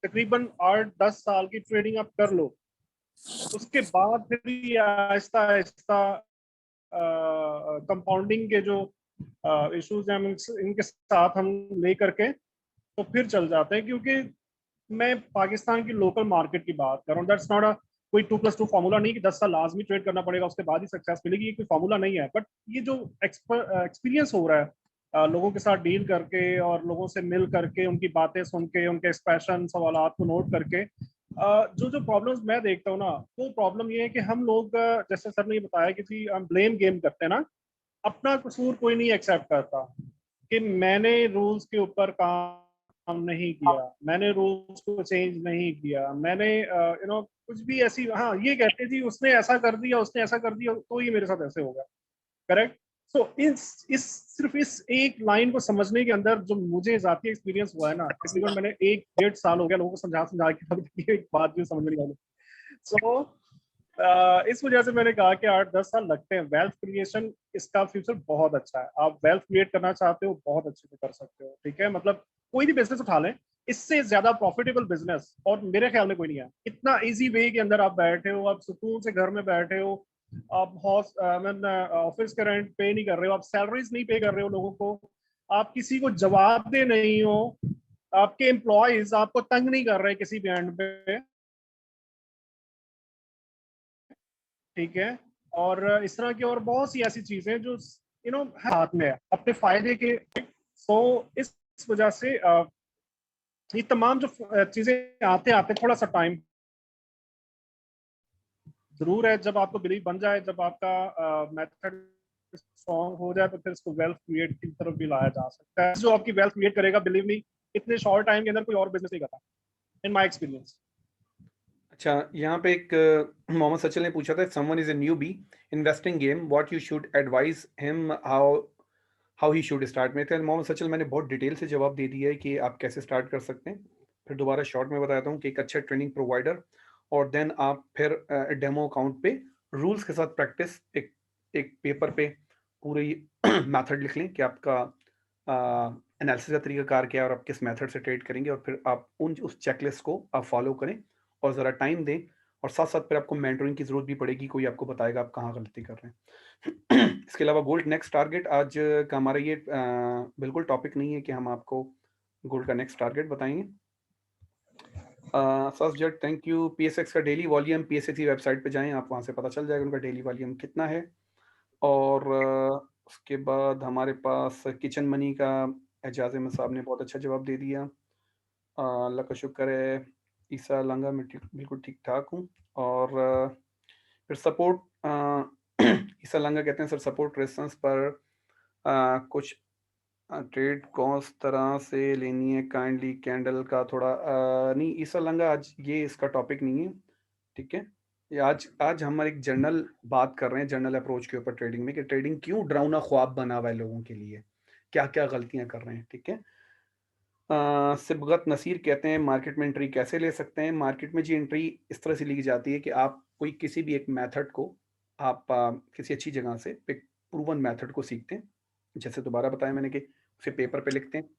तकरीबन 8-10 साल की ट्रेडिंग आप कर लो, उसके बाद फिर ये आहिस्ता आहिस्ता कंपाउंडिंग के जो इश्यूज हैं इनके साथ हम ले करके तो फिर चल जाते हैं। क्योंकि मैं पाकिस्तान की लोकल मार्केट की बात कर रहा हूँ, दैट्स नॉट अ कोई 2+2 फार्मूला नहीं कि 10 साल लाजमी ट्रेड करना पड़ेगा उसके बाद ही सक्सेस मिलेगी, ये कोई फार्मूला नहीं है। बट ये जो एक्सपीरियंस हो रहा है लोगों के साथ डील करके और लोगों से मिल करके, उनकी बातें सुन के, उनके एक्सप्रेशन सवालात को नोट करके, जो जो प्रॉब्लम्स मैं देखता हूँ ना, वो प्रॉब्लम ये है कि हम लोग जैसे सर ने ये बताया कि जी हम ब्लेम गेम करते हैं ना, अपना कसूर कोई नहीं एक्सेप्ट करता कि मैंने रूल्स के ऊपर काम नहीं किया, मैंने रूल्स को चेंज नहीं किया, मैंने कुछ भी ऐसी, हाँ ये कहते जी उसने ऐसा कर दिया, उसने ऐसा कर दिया तो ये मेरे साथ ऐसे होगा, करेक्ट? सो इस सिर्फ इस एक लाइन को समझने के अंदर जो मुझे जाती एक्सपीरियंस हुआ है ना, तकरीबन मैंने 1-1.5 साल हो गया लोगों को समझा समझा के, तब ये बात भी समझ में नहीं आई। सो इस वजह से मैंने कहा कि 8-10 साल लगते हैं। वेल्थ क्रिएशन इसका फ्यूचर बहुत अच्छा है। आप वेल्थ क्रिएट करना चाहते हो, बहुत अच्छे से कर सकते हो, ठीक है? मतलब कोई भी बिजनेस उठा लें, इससे ज्यादा प्रॉफिटेबल बिजनेस और मेरे ख्याल में कोई नहीं है। इतना इजी वे के अंदर आप बैठे हो, आप सुकून से घर में बैठे हो, आप ऑफिस का रेंट पे नहीं कर रहे हो, आप सैलरीज नहीं पे कर रहे हो लोगों को, आप किसी को जवाब दे नहीं हो, आपके एम्प्लॉयज आपको तंग नहीं कर रहे किसी भी एंड पे, ठीक है? और इस तरह की और बहुत सी ऐसी चीजें जो हाथ में है अपने फायदे के। सो इस वजह से ये तमाम जो चीजें आते आते थोड़ा सा टाइम जरूर है। जब आपको बिलीव बन जाए, जब आपका मेथड स्ट्रॉन्ग हो जाए, तो फिर इसको वेल्थ क्रिएट की तरफ भी लाया जा सकता है। जो आपकी वेल्थ क्रिएट करेगा, बिलीव मी, इतने शॉर्ट टाइम के अंदर कोई और बिजनेस नहीं करता, इन माय एक्सपीरियंस। अच्छा, यहाँ पे एक मोहम्मद सचल ने पूछा था, someone is a newbie investing game, what you should advice him, how he should start. मेरे ख्याल मोहम्मद सचल मैंने बहुत डिटेल से जवाब दे दिया है कि आप कैसे स्टार्ट कर सकते हैं। फिर दोबारा शॉर्ट में बताता हूँ कि एक अच्छा ट्रेनिंग प्रोवाइडर, और देन आप फिर डेमो अकाउंट पे रूल्स के साथ प्रैक्टिस, एक पेपर पे पूरी मेथड लिख लें कि आपका एनालिसिस का तरीकाकार क्या है और आप किस मेथड से ट्रेड करेंगे, और फिर आप उस चेकलिस्ट को आप फॉलो करें और ज़रा टाइम दें। और साथ साथ फिर आपको मेंटरिंग की ज़रूरत भी पड़ेगी, कोई आपको बताएगा आप कहाँ गलती कर रहे हैं। इसके अलावा गोल्ड नेक्स्ट टारगेट आज का हमारा ये बिल्कुल टॉपिक नहीं है कि हम आपको गोल्ड का नेक्स्ट टारगेट बताएंगे। First jet, thank you. PSX का डेली वॉल्यूम, PSX की वेबसाइट पे जाएं, आप वहाँ से पता चल जाएगा उनका डेली वॉल्यूम कितना है। और उसके बाद हमारे पास किचन मनी का एजाज अहमद साहब ने बहुत अच्छा जवाब दे दिया। अल्लाह का शुक्र है। ईसा लंगा, मैं बिल्कुल ठीक ठाक हूँ। और फिर सपोर्ट, ईसा लंगा कहते हैं सर सपोर्ट रेस्टोरेंट्स पर कुछ ट्रेड कौन तरह से लेनी है, काइंडली कैंडल का थोड़ा नहीं ईसा लंगा, आज ये इसका टॉपिक नहीं है, ठीक है? ये आज हम एक जनरल बात कर रहे हैं, जनरल अप्रोच के ऊपर ट्रेडिंग में, कि ट्रेडिंग क्यों डरावना ख्वाब बना हुआ है लोगों के लिए, क्या क्या गलतियां कर रहे हैं, ठीक है? सिबगत नसीर कहते हैं मार्केट में एंट्री कैसे ले सकते हैं। मार्केट में जी एंट्री इस तरह से ली जाती है कि आप कोई किसी भी एक मेथड को आप किसी अच्छी जगह से एक प्रूवन मेथड को सीखते हैं, जैसे दोबारा बताया मैंने कि उसे पेपर पे लिखते हैं,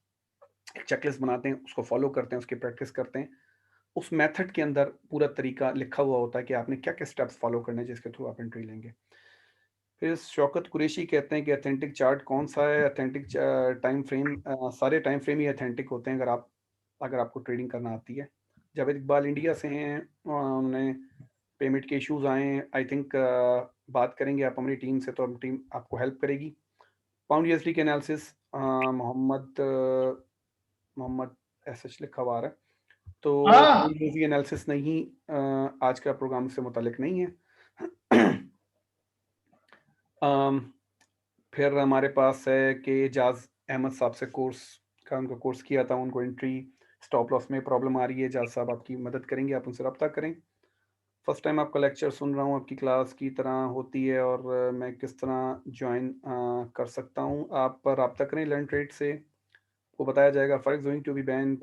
एक चेकलिस्ट बनाते हैं, उसको फॉलो करते हैं, उसकी प्रैक्टिस करते हैं। उस मेथड के अंदर पूरा तरीका लिखा हुआ होता है कि आपने क्या क्या स्टेप्स फॉलो करने हैं जिसके थ्रू आप एंट्री लेंगे। फिर शौकत कुरैशी कहते हैं कि अथेंटिक चार्ट कौन सा है? अथेंटिक टाइम फ्रेम, सारे टाइम फ्रेम ही अथेंटिक होते हैं अगर आपको ट्रेडिंग करना आती है। जावेद इकबाल इंडिया से हैं, उन्होंने पेमेंट के इश्यूज आए हैं, आई थिंक बात करेंगे आप हमारी टीम से तो हम टीम आपको हेल्प करेगी। पाउंड यूएसडी के एनालिसिस मोहम्मद एसएच लिखा हुआ आ रहा है, तो पाउंड यूएसडी एनालिसिस नहीं, आज का प्रोग्राम से मुतालिक नहीं है। फिर हमारे पास है कि जाज अहमद साहब से उनका कोर्स किया था, उनको एंट्री स्टॉप लॉस में प्रॉब्लम आ रही है। जाज साहब आपकी मदद करेंगे, आप उनसे रब्ता करें। फर्स्ट टाइम आपका लेक्चर सुन रहा हूँ, आपकी क्लास की तरह होती है और मैं किस तरह ज्वाइन कर सकता हूँ? आप रब्ता करें लर्न ट्रेड से, को बताया जाएगा। Forex going to be ban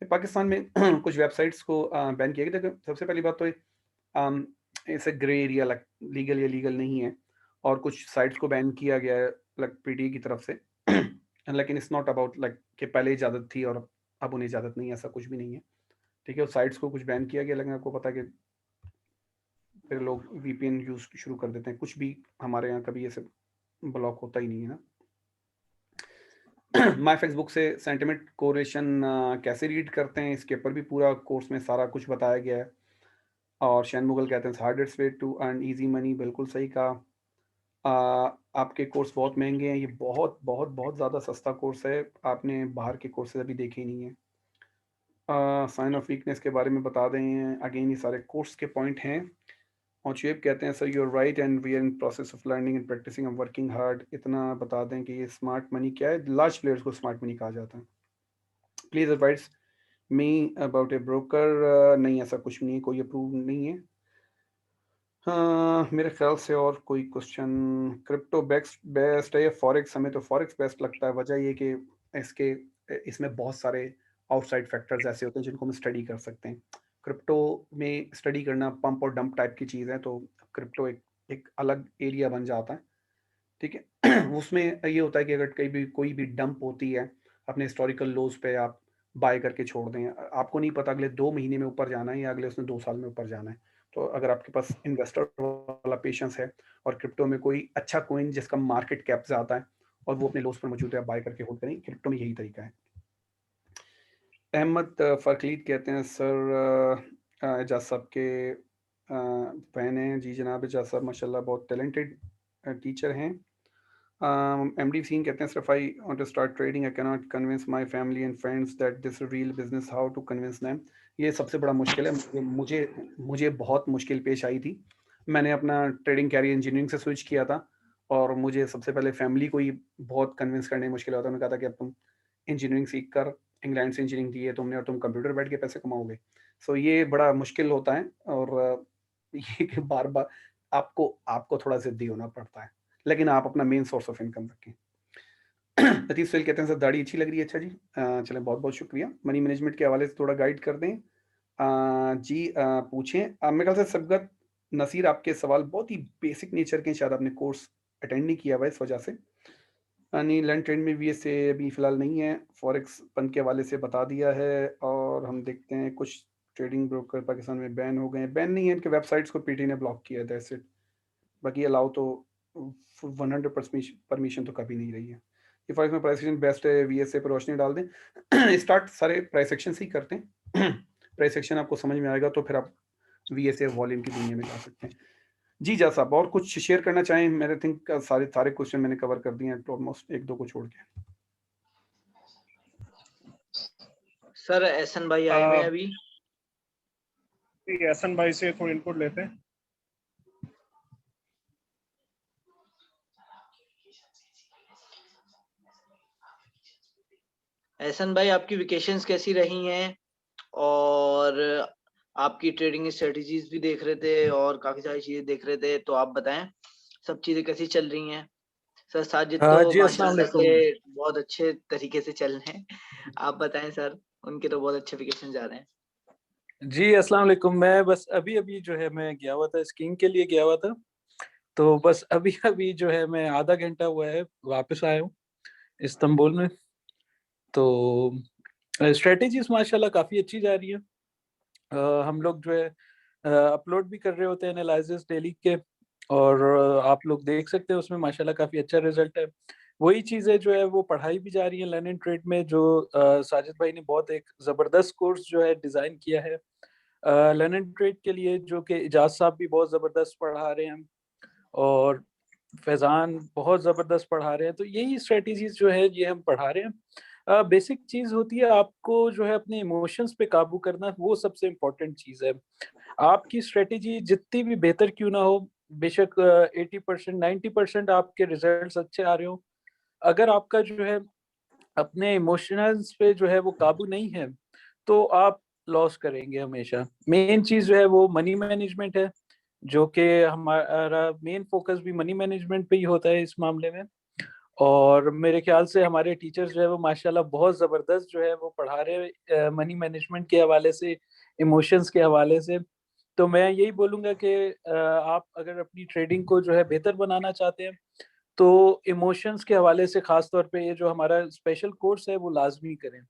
Pakistan में कुछ वेबसाइट्स को बैन किया गया। सबसे पहली बात तो इसे ग्रे एरिया लीगल या लीगल नहीं है, और कुछ साइट्स को बैन किया गया है पीटीए की तरफ से। लेकिन इट्स नॉट अबाउट कि पहले इजाज़त थी और अब उन्हें इजाज़त नहीं है, ऐसा कुछ भी नहीं है, ठीक है। उस साइट्स को कुछ बैन किया गया, लेकिन आपको पता है कि फिर लोग वीपीएन यूज शुरू कर देते हैं। कुछ भी हमारे यहाँ कभी ऐसे ब्लॉक होता ही नहीं है ना। माई फेसबुक से सेंटिमेंट कोरिलेशन कैसे रीड करते हैं, इसके ऊपर भी पूरा कोर्स में सारा कुछ बताया गया है। और शैन मुगल कहते हैं hardest way to earn easy money, बिल्कुल सही कहा। आपके कोर्स बहुत महंगे हैं, ये बहुत बहुत बहुत ज़्यादा सस्ता कोर्स है, आपने बाहर के कोर्सेज अभी देखे नहीं है। साइन ऑफ वीकनेस के बारे में बता दें, अगेन ये सारे कोर्स के पॉइंट हैं। और शुएब कहते हैं sir you are right and we are in process of learning and practising and working hard. इतना बता दें कि ये स्मार्ट मनी क्या है, लार्ज प्लेयर्स को स्मार्ट मनी कहा जाता है। Please advice me about a broker, नहीं ऐसा कुछ नहीं है, कोई अप्रूव नहीं है। मेरे ख्याल से और कोई क्वेश्चन, क्रिप्टो बेस्ट है या फॉरेक्स? हमें तो फॉरेक्स बेस्ट लगता है। वजह ये कि इसमें बहुत सारे आउटसाइड फैक्टर्स ऐसे होते हैं जिनको हम स्टडी कर सकते हैं। क्रिप्टो में स्टडी करना पंप और डंप टाइप की चीज़ है, तो क्रिप्टो एक अलग एरिया बन जाता है, ठीक है। उसमें ये होता है कि अगर कोई भी डंप होती है, अपने हिस्टोरिकल लोज पे आप बाय करके छोड़ दें, आपको नहीं पता अगले 2 महीने में ऊपर जाना है या अगले उसने 2 साल में ऊपर जाना है। तो अगर आपके पास इन्वेस्टर वाला पेशेंस है और क्रिप्टो में कोई अच्छा कॉइन जिसका मार्केट कैप ज़्यादा है और वो अपने लोज पर मौजूद है, बाय करके होल्ड करें। क्रिप्टो में यही तरीका है। अहमद फरखलीद कहते हैं सर एजाज साहब के फैन हैं। जी जनाब, एजाज साहब माशाल्लाह बहुत टैलेंटेड टीचर हैं। MD सीन कहते हैं सिर्फ I want to start trading, I can not convince my family and friends that this real business, how to convince them. ये सबसे बड़ा मुश्किल है, मुझे बहुत मुश्किल पेश आई थी। मैंने अपना ट्रेडिंग कैरियर इंजीनियरिंग से स्विच किया था और मुझे सबसे पहले फैमिली को ही बहुत कन्विंस करने में मुश्किल होता है। उन्होंने कहा था कि अब तुम इंजीनियरिंग सीख कर, इंग्लैंड से इंजीनियरिंग की है तुमने और तुम कंप्यूटर बैठ के पैसे कमाओगे। सो ये बड़ा मुश्किल होता है और ये कि बार बार आपको थोड़ा जिद्दी होना पड़ता है, लेकिन आप अपना मेन सोर्स ऑफ इनकम रखें। लतीफ सैल कहते हैं सर दाढ़ी अच्छी लग रही है। अच्छा जी, चलें, बहुत बहुत शुक्रिया। मनी मैनेजमेंट के हवाले से थोड़ा गाइड कर दें। जी पूछें। मेरे ख्याल से सबगत नसीर, आपके सवाल बहुत ही बेसिक नेचर के, शायद आपने कोर्स अटेंड नहीं किया हुआ इस वजह से। नहीं, लर्न ट्रेंड में भी से अभी फिलहाल नहीं है। फॉरेक्स पन के हवाले से बता दिया है। और हम देखते हैं कुछ ट्रेडिंग ब्रोकर पाकिस्तान में बैन हो गए हैं। बैन नहीं है, इनके वेबसाइट्स को पीटी ने ब्लॉक किया था ऐसे। बाकी अलाउ तो 100% परमिशन तो कभी नहीं रही है। ये फॉरेक्स में प्राइस एक्शन बेस्ट है, VSA पर रोशनी डाल दें। स्टार्ट सारे प्राइस एक्शन से ही करते हैं। प्राइस एक्शन आपको समझ में आएगा तो फिर आप VSA वॉल्यूम की दुनिया में जा सकते हैं। जी जा साहब, और कुछ शेयर करना चाहें? मेरे थिंक सारे क्वेश्चन मैंने कवर कर दिए हैं ऑलमोस्ट, 1-2 को छोड़ के। सर एहसन भाई आए हुए हैं अभी। एहसन भाई से थोड़ी इनपुट लेते हैं। एहसन भाई, आपकी वेकेशंस कैसी रही हैं? और आपकी ट्रेडिंग स्ट्रेटजीज भी देख रहे थे और काफी सारी चीजें देख रहे थे, तो आप बताएं सब चीजें कैसी चल रही हैं? सर साजिद तो माशाल्लाह से बहुत अच्छे तरीके से चल रहे हैं। आप बताएं सर, उनके तो बहुत अच्छे वेकेशन जा रहे हैं। जी अस्सलाम वालेकुम। मैं बस अभी जो है मैं गया हुआ था, स्कीइंग के लिए गया हुआ था, तो बस अभी जो है मैं आधा घंटा हुआ है वापस आया हूँ इस्तांबुल में। तो स्ट्रेटेजीज माशाल्लाह काफ़ी अच्छी जा रही है। हम लोग जो है अपलोड भी कर रहे होते हैं एनालिसिस डेली के, और आप लोग देख सकते हैं उसमें माशाल्लाह काफ़ी अच्छा रिजल्ट है। वही चीज़ें जो है वो पढ़ाई भी जा रही है लर्न एंड ट्रेड में, जो साजिद भाई ने बहुत एक ज़बरदस्त कोर्स जो है डिज़ाइन किया है लर्न एंड ट्रेड के लिए, जो कि इजाज़ साहब भी बहुत ज़बरदस्त पढ़ा रहे हैं और फैज़ान बहुत ज़बरदस्त पढ़ा रहे हैं। तो यही स्ट्रैटेजीज़ जो है ये हम पढ़ा रहे हैं। बेसिक चीज़ होती है आपको जो है अपने इमोशंस पे काबू करना, वो सबसे इम्पोर्टेंट चीज़ है। आपकी स्ट्रैटेजी जितनी भी बेहतर क्यों ना हो, बेशक 80% 90% आपके रिजल्ट्स अच्छे आ रहे हो, अगर आपका जो है अपने इमोशंस पे जो है वो काबू नहीं है, तो आप लॉस करेंगे हमेशा। मेन चीज़ जो है वो मनी मैनेजमेंट है, जो कि हमारा मेन फोकस भी मनी मैनेजमेंट पे ही होता है इस मामले में। और मेरे ख्याल से हमारे टीचर्स जो है वो माशाल्लाह बहुत ज़बरदस्त जो है वो पढ़ा रहे हैं मनी मैनेजमेंट के हवाले से, इमोशंस के हवाले से। तो मैं यही बोलूँगा कि आप अगर अपनी ट्रेडिंग को जो है बेहतर बनाना चाहते हैं, तो इमोशंस के हवाले से ख़ास तौर पे ये जो हमारा स्पेशल कोर्स है वो लाज़मी करें।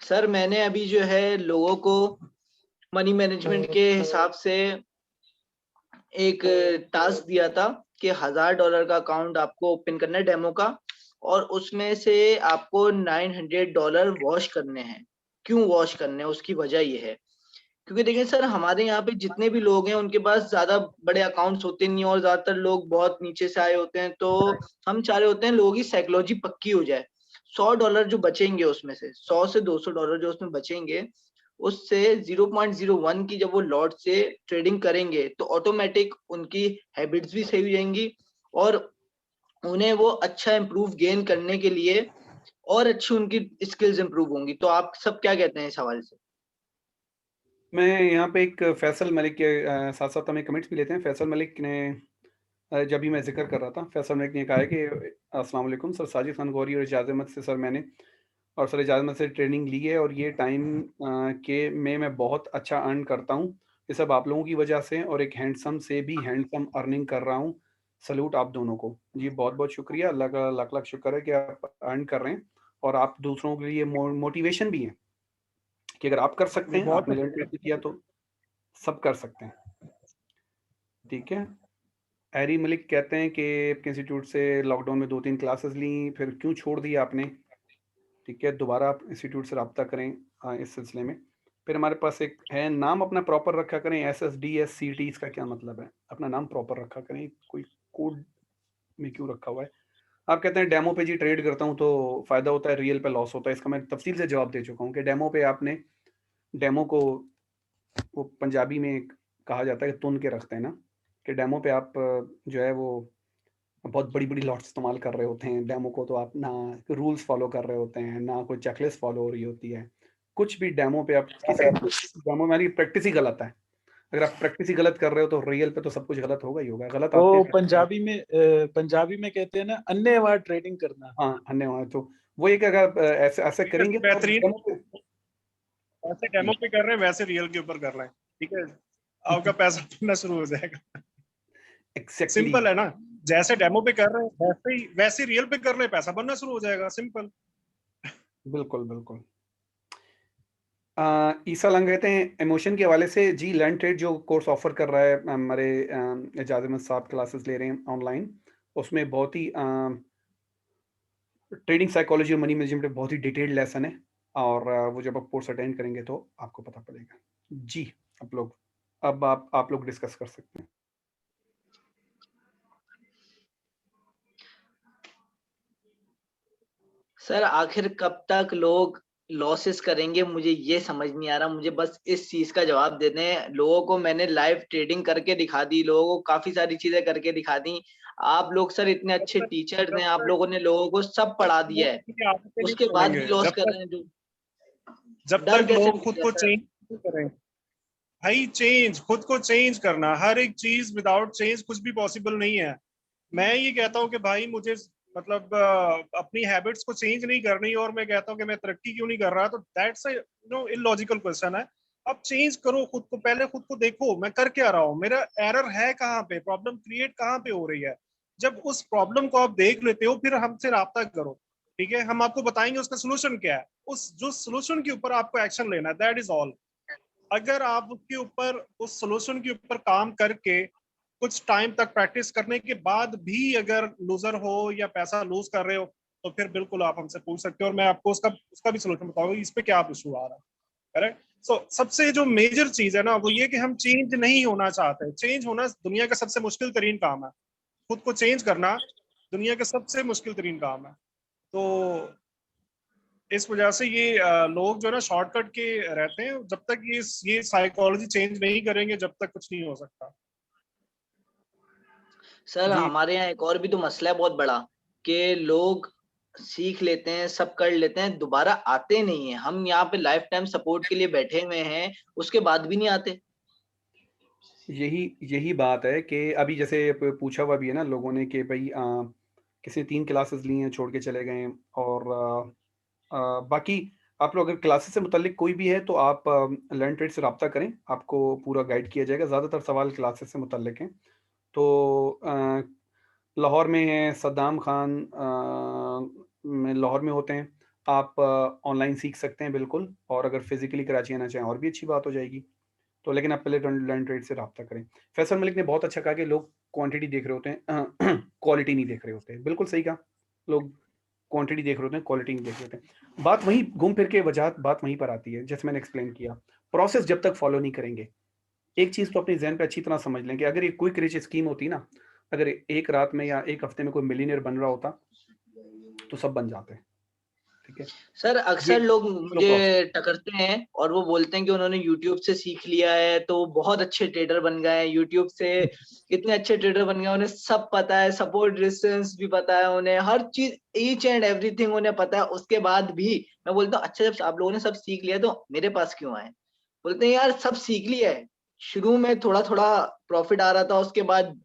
सर मैंने अभी जो है लोगों को मनी मैनेजमेंट के हिसाब से एक टास्क दिया था कि $1000 का अकाउंट आपको ओपन करना है डेमो का, और उसमें से आपको $900 वॉश करने हैं। क्यों वॉश करने हैं, उसकी वजह ये है क्योंकि देखिए सर, हमारे यहाँ पे जितने भी लोग हैं उनके पास ज्यादा बड़े अकाउंट्स होते नहीं, और ज्यादातर लोग बहुत नीचे से आए होते हैं। तो हम चाह रहे होते हैं लोगों की साइकोलॉजी पक्की हो जाए। $100 जो बचेंगे उसमें से, $100 से $200 जो उसमें बचेंगे, उससे 0.01 की जब वो लॉट से ट्रेडिंग करेंगे तो ऑटोमेटिक उनकी हैबिट्स भी सही हो जाएंगी, और उन्हें वो अच्छा इम्प्रूव गेन करने के लिए और अच्छी उनकी स्किल्स इम्प्रूव होंगी। तो आप सब क्या कहते हैं इस हवाले से? मैं यहाँ पे एक फैसल मलिक के साथ साथ हमें कमेंट्स भी लेते हैं। फैसल मलिक ने जब भी मैं जिक्र कर रहा था, फैसल मलिक ने कहा है कि अस्सलाम वालेकुम सर, साजिद खान गौरी और इजाज़ अहमद से सर मैंने और सर इजाज़ अहमद से ट्रेनिंग ली है, और ये टाइम के में मैं बहुत अच्छा अर्न करता हूँ। ये सब आप लोगों की वजह से, और एक हैंडसम से भी हैंडसम अर्निंग कर रहा हूँ। सैल्यूट आप दोनों को। जी बहुत बहुत शुक्रिया, अल्लाह का लाख लाख शुक्र है कि आप अर्न कर रहे हैं और आप दूसरों के लिए मोटिवेशन भी हैं कि अगर आप कर सकते हैं, बहुत आपने लर्न ट्रेड किया तो सब कर सकते हैं। ठीक है। हैरी मलिक कहते हैं कि आपके इंस्टीट्यूट से लॉकडाउन में 2-3 क्लासेस ली, फिर क्यों छोड़ दिया आपने? ठीक है, दोबारा आप इंस्टीट्यूट से रब्ता करें इस सिलसिले में। फिर हमारे पास एक है, नाम अपना प्रॉपर रखा करें। SSDSCT इसका क्या मतलब है? अपना नाम प्रॉपर रखा करें, कोई कोड में क्यों रखा हुआ है? आप कहते हैं डेमो पे जी ट्रेड करता हूँ तो फ़ायदा होता है, रियल पे लॉस होता है। इसका मैं तफसील से जवाब दे चुका हूँ कि डेमो पे आपने डेमो को वो पंजाबी में कहा जाता है कि तुन के रखते हैं ना, कि डेमो पे आप जो है वो बहुत बड़ी-बड़ी लॉट्स इस्तेमाल कर रहे होते हैं। डेमो को तो आप ना रूल्स फ़ॉलो कर रहे होते हैं, ना कोई चेकलिस्ट फ़ॉलो हो रही होती है। कुछ भी डेमो पे आप किसी डेमो में प्रैक्टिस ही गलत है। अगर आप प्रैक्टिस ही गलत कर रहे हो तो रियल पे तो सब कुछ गलत होगा ही होगा। गलत आते वो हैं। पंजाबी में कहते हैं ना, अन्नेवाह ट्रेडिंग करना। हाँ, धन्यवाद। तो वो एक अगर आप ऐसे ऐसे करेंगे तो आप बेहतरीन, डेमो पे ऐसे डेमो पे कर रहे हैं वैसे रियल के ऊपर कर रहे हैं, ठीक है, आपका पैसा बनना शुरू हो जाएगा। एग्ज़ैक्टली सिंपल है ना, जैसे डेमो पे कर रहे हैं वैसे रियल पे कर रहे हैं, पैसा बनना शुरू हो जाएगा, सिंपल। बिल्कुल, बिल्कुल। ईसा लंग कहते हैं इमोशन के हवाले से जी लर्न ट्रेड जो कोर्स ऑफर कर रहा है, हमारे एजाज अहमद साहब क्लासेस ले रहे हैं ऑनलाइन, उसमें बहुत ही ट्रेडिंग साइकोलॉजी और मनी मैनेजमेंट में बहुत ही डिटेल्ड लेसन है, और वो जब आप कोर्स अटेंड करेंगे तो आपको पता पड़ेगा। जी अब आप लोग डिस्कस कर सकते हैं। सर आखिर कब तक लोग लॉसेस करेंगे, मुझे ये समझ नहीं आ रहा। मुझे बस इस चीज का जवाब दे दें। लोगों को मैंने लाइव ट्रेडिंग करके दिखा दी, लोगों को काफी सारी चीजें करके दिखा दी। आप लोग सर इतने अच्छे टीचर्स हैं, आप लोगों ने लोगों को सब पढ़ा दिया है, उसके बाद भी लॉस कर रहे हैं। जो जब डर तक कैसे लोग खुद मिटेगा को सर? चेंज नहीं करें भाई, चेंज खुद को चेंज करना, हर एक चीज विदाउट चेंज कुछ भी पॉसिबल नहीं है। मैं ये कहता हूँ कि भाई मुझे मतलब अपनी हैबिट्स को चेंज नहीं करनी, और मैं कहता हूँ कि मैं तरक्की क्यों नहीं कर रहा, तो दैट्स इलॉजिकल क्वेश्चन है। अब चेंज करो खुद को, पहले खुद को देखो मैं कर क्या रहा हूँ, मेरा एरर है कहाँ पे, प्रॉब्लम क्रिएट कहाँ पे हो रही है। जब उस प्रॉब्लम को आप देख लेते हो फिर हमसे राब्ता करो, ठीक है, हम आपको बताएंगे उसका सोल्यूशन क्या है, उस जो सोल्यूशन के ऊपर आपको एक्शन लेना है, दैट इज ऑल। अगर आप उसके ऊपर, उस सोल्यूशन के ऊपर काम करके कुछ टाइम तक प्रैक्टिस करने के बाद भी अगर लूजर हो या पैसा लूज कर रहे हो, तो फिर बिल्कुल आप हमसे पूछ सकते हो और मैं आपको उसका उसका भी सोल्यूशन बताऊंगा इस पे क्या इशू आ रहा है। करेक्ट। सो सबसे जो मेजर चीज है ना वो ये कि हम चेंज नहीं होना चाहते। चेंज होना दुनिया का सबसे मुश्किल तरीन काम है। खुद को चेंज करना दुनिया का सबसे मुश्किल तरीन काम है। तो इस वजह से ये लोग जो है ना शॉर्टकट के रहते हैं। जब तक ये साइकोलॉजी चेंज नहीं करेंगे जब तक कुछ नहीं हो सकता। सर जी हमारे यहाँ एक और भी तो मसला है बहुत बड़ा, कि लोग सीख लेते हैं, सब कर लेते हैं, दोबारा आते नहीं है। हम यहाँ पे लाइफ टाइम सपोर्ट के लिए बैठे हुए हैं, उसके बाद भी नहीं आते। यही यही बात है कि अभी जैसे पूछा हुआ भी है ना लोगों ने कि भाई किसी ने 3 क्लासेस ली हैं छोड़ के चले गए हैं, और बाकी आप लोग अगर क्लासेस से मुतल्लिक कोई भी है तो आप लर्न ट्रेड से रब्ता करें, आपको पूरा गाइड किया जाएगा। ज़्यादातर सवाल क्लासेस से मुतल्लिक हैं। तो लाहौर में है सद्दाम खान, में लाहौर में होते हैं। आप ऑनलाइन सीख सकते हैं बिल्कुल, और अगर फिजिकली कराची आना चाहें और भी अच्छी बात हो जाएगी। तो लेकिन आप पहले लर्न ट्रेड से रब्ता करें। फैसल मलिक ने बहुत अच्छा कहा कि लोग क्वांटिटी देख रहे होते हैं, क्वालिटी नहीं देख रहे होते। बिल्कुल सही कहा, लोग क्वांटिटी देख रहे होते हैं, क्वालिटी नहीं देख रहे होते हैं। बात वहीं घूम फिर के वजह बात वहीं पर आती है, जैसे मैंने एक्सप्लेन किया। प्रोसेस जब तक फॉलो नहीं करेंगे, एक चीज़ तो अपने जहन पे अच्छी तरह समझ लें कि अगर ये क्विक रिच स्कीम होती ना, अगर एक रात में या एक हफ्ते में कोई मिलीनियर बन रहा होता तो सब बन जाते हैं। ठीक है, सर ये अक्सर लोग स्लो प्रोसेस। मुझे टकरते हैं और वो बोलते हैं कि उन्होंने यूट्यूब से सीख लिया है तो वो बहुत अच्छे ट्रेडर बन गए हैं, यूट्यूब से इतने अच्छे ट्रेडर बन गए, उन्हें सब पता है, सपोर्ट रेजिस्टेंस भी पता है, उन्हें हर चीज ईच एंड एवरीथिंग उन्हें पता है। उसके बाद भी मैं बोलता हूँ अच्छा जब आप लोगों ने सब सीख लिया तो मेरे पास क्यों आए? बोलते हैं यार सब सीख लिया है, शुरू में थोड़ा थोड़ा प्रॉफिट आ रहा था, उसके बाद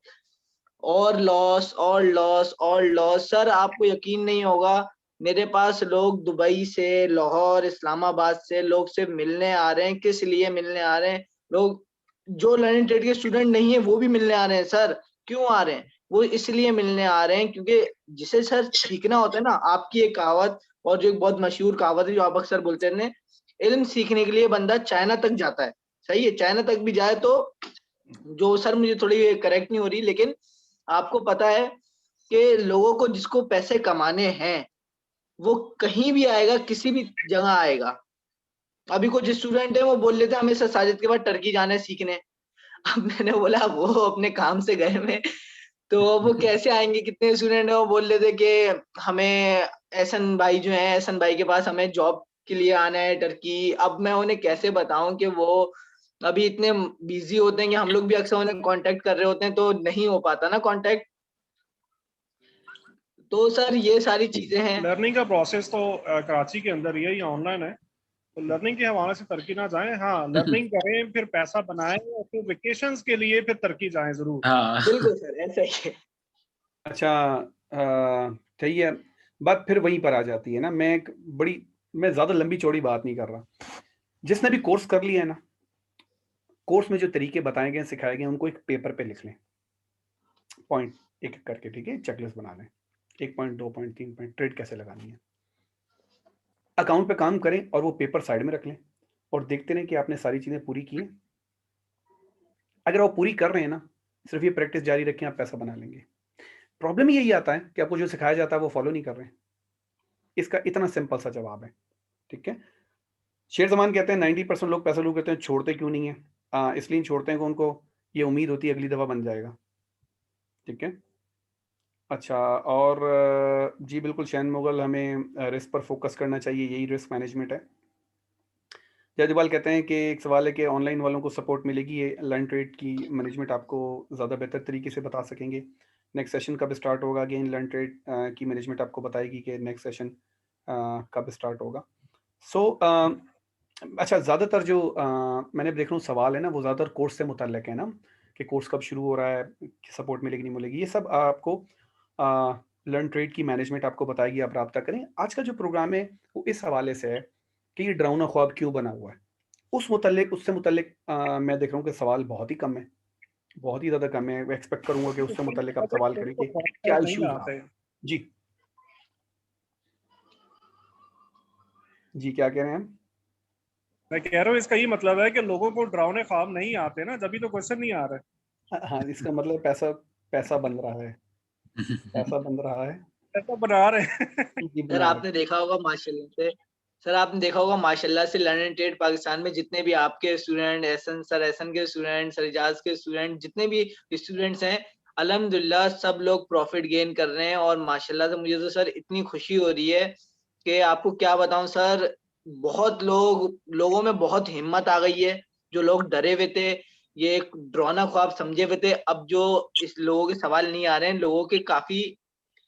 और लॉस और लॉस और लॉस। सर आपको यकीन नहीं होगा, मेरे पास लोग दुबई से, लाहौर, इस्लामाबाद से लोग सिर्फ मिलने आ रहे हैं। किस लिए मिलने आ रहे हैं? लोग जो लर्निंग ट्रेड के स्टूडेंट नहीं है वो भी मिलने आ रहे हैं। सर क्यों आ रहे हैं? वो इसलिए मिलने आ रहे हैं क्योंकि जिसे सर सीखना होता है ना, आपकी एक कहावत और जो एक बहुत मशहूर कहावत है जो आप अक्सर बोलते हैं, इल्म सीखने के लिए बंदा चाइना तक जाता है। सही है, चाइना तक भी जाए तो जो सर मुझे थोड़ी करेक्ट नहीं हो रही, लेकिन आपको पता है कि लोगों को जिसको पैसे कमाने हैं वो कहीं भी आएगा, किसी भी जगह आएगा। अभी कुछ स्टूडेंट है वो बोल लेते हैं हमें सर साजिद के बाद टर्की जाना है सीखने। अब मैंने बोला वो अपने काम से गए में, तो वो कैसे आएंगे? कितने स्टूडेंट है वो बोल लेते कि हमें एहसन भाई जो है, एहसन भाई के पास हमें जॉब के लिए आना है टर्की। अब मैं उन्हें कैसे बताऊं कि वो अभी इतने बिजी होते हैं कि हम लोग भी अक्सर उन्हें कांटेक्ट कर रहे होते हैं तो नहीं हो पाता ना कांटेक्ट। तो सर ये सारी चीजें हैं। लर्निंग का प्रोसेस तो कराची के अंदर ही है, ये ऑनलाइन है। तो लर्निंग के हवाले से टर्की ना जाएं। हाँ, लर्निंग करें फिर पैसा बनाएं और फिर वेकेशंस के लिए फिर टर्की जाएं जरूर। हाँ बिल्कुल सर ऐसा ही है। अच्छा, सही है। बात फिर वहीं पर आ जाती है ना, मैं ज़्यादा लंबी चौड़ी बात नहीं कर रहा। जिसने भी कोर्स कर लिया है ना, कोर्स में जो तरीके बताए गए सिखाए गए उनको एक पेपर पे लिख लें, पॉइंट एक एक करके। ठीक है, चेकलिस्ट बना लें, 1 पॉइंट 2 पॉइंट 3 पॉइंट ट्रेड कैसे लगानी है। अकाउंट पे काम करें और वो पेपर साइड में रख लें और देखते रहें कि आपने सारी चीज़ें पूरी की हैं। अगर वो पूरी कर रहे हैं ना, सिर्फ ये प्रैक्टिस जारी रखें, आप पैसा बना लेंगे। प्रॉब्लम यही आता है कि आपको जो सिखाया जाता है वो फॉलो नहीं कर रहे हैं। इसका इतना सिंपल सा जवाब है। ठीक है, शेर जमान कहते हैं 90% लोग पैसा लूट करते हैं, छोड़ते क्यों नहीं है? इसलिए छोड़ते हैं कि उनको ये उम्मीद होती है अगली दफ़ा बन जाएगा। ठीक है, अच्छा, और जी बिल्कुल शैन मुगल, हमें रिस्क पर फोकस करना चाहिए, यही रिस्क मैनेजमेंट है। जयदीपाल कहते हैं कि एक सवाल है कि ऑनलाइन वालों को सपोर्ट मिलेगी, ये लर्न ट्रेड की मैनेजमेंट आपको ज़्यादा बेहतर तरीके से बता सकेंगे। नेक्स्ट सेशन कब स्टार्ट होगा? अगेन लर्न ट्रेड की मैनेजमेंट आपको बताएगी कि नेक्स्ट सेशन कब स्टार्ट होगा। सो अच्छा, ज़्यादातर जो मैंने देख रहा हूँ सवाल है ना, वो ज़्यादातर कोर्स से मुतल्लिक है ना, कि कोर्स कब शुरू हो रहा है, सपोर्ट मिलेगी नहीं मिलेगी। ये सब आपको लर्न ट्रेड की मैनेजमेंट आपको बताएगी, आप रब्ता करें। आज का जो प्रोग्राम है वो इस हवाले से है कि ये डरावना ख्वाब क्यों बना हुआ है, उससे मुतल्लिक मैं देख रहा हूँ कि सवाल बहुत ही कम है, बहुत ही ज़्यादा कम है। मैं एक्सपेक्ट करूँगा कि उससे मुतल्लिक आप सवाल करें कि क्या नहीं इश्यूज आते। हैं। जी जी, क्या कह रहे हैं हम? मैं कह रहा हूँ इसका ये मतलब है कि लोगों को डरावने ख्वाब नहीं आते ना, जब भी तो क्वेश्चन नहीं आ रहा हाँ, इसका मतलब पैसा पैसा बन रहा है, पैसा बन रहा है, है, ऐसा बना रहे हैं। जी सर बना आपने देखा होगा माशाल्लाह से, सर आपने देखा होगा माशाल्लाह से लर्निंग ट्रेड पाकिस्तान में जितने भी आपके स्टूडेंट, एहसन के स्टूडेंट, सर इजाज के स्टूडेंट, जितने भी स्टूडेंट्स हैं, अल्हम्दुलिल्लाह सब लोग प्रॉफिट गेन कर रहे हैं। और माशाल्लाह से मुझे तो सर इतनी खुशी हो रही है कि आपको क्या बताऊं सर, बहुत लोगों में बहुत हिम्मत आ गई है। जो लोग डरे हुए थे, ये एक डरावना ख्वाब समझे हुए थे, अब जो इस लोगों के सवाल नहीं आ रहे हैं, लोगों के काफी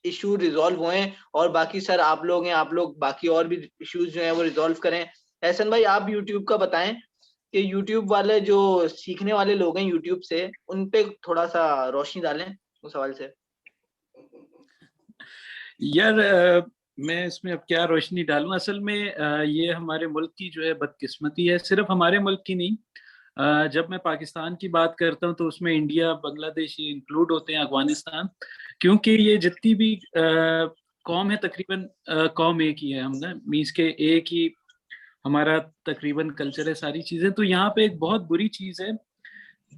इशू रिजॉल्व हुए हैं। और बाकी सर आप लोग हैं, आप लोग बाकी और भी इश्यूज जो हैं वो रिजॉल्व करें। एहसन भाई आप यूट्यूब का बताएं कि यूट्यूब वाले जो सीखने वाले लोग हैं यूट्यूब से, उन पे थोड़ा सा रोशनी डालें उस सवाल से। यार मैं इसमें अब क्या रोशनी डालूं, असल में ये हमारे मुल्क की जो है बदकिस्मती है, सिर्फ हमारे मुल्क की नहीं। जब मैं पाकिस्तान की बात करता हूं तो उसमें इंडिया, बांग्लादेश ये इंक्लूड होते हैं, अफगानिस्तान, क्योंकि ये जितनी भी कौम है तकरीबन कौम एक ही है, हम ना मीन्स के एक ही हमारा तकरीबन कल्चर है, सारी चीजें। तो यहाँ पे एक बहुत बुरी चीज है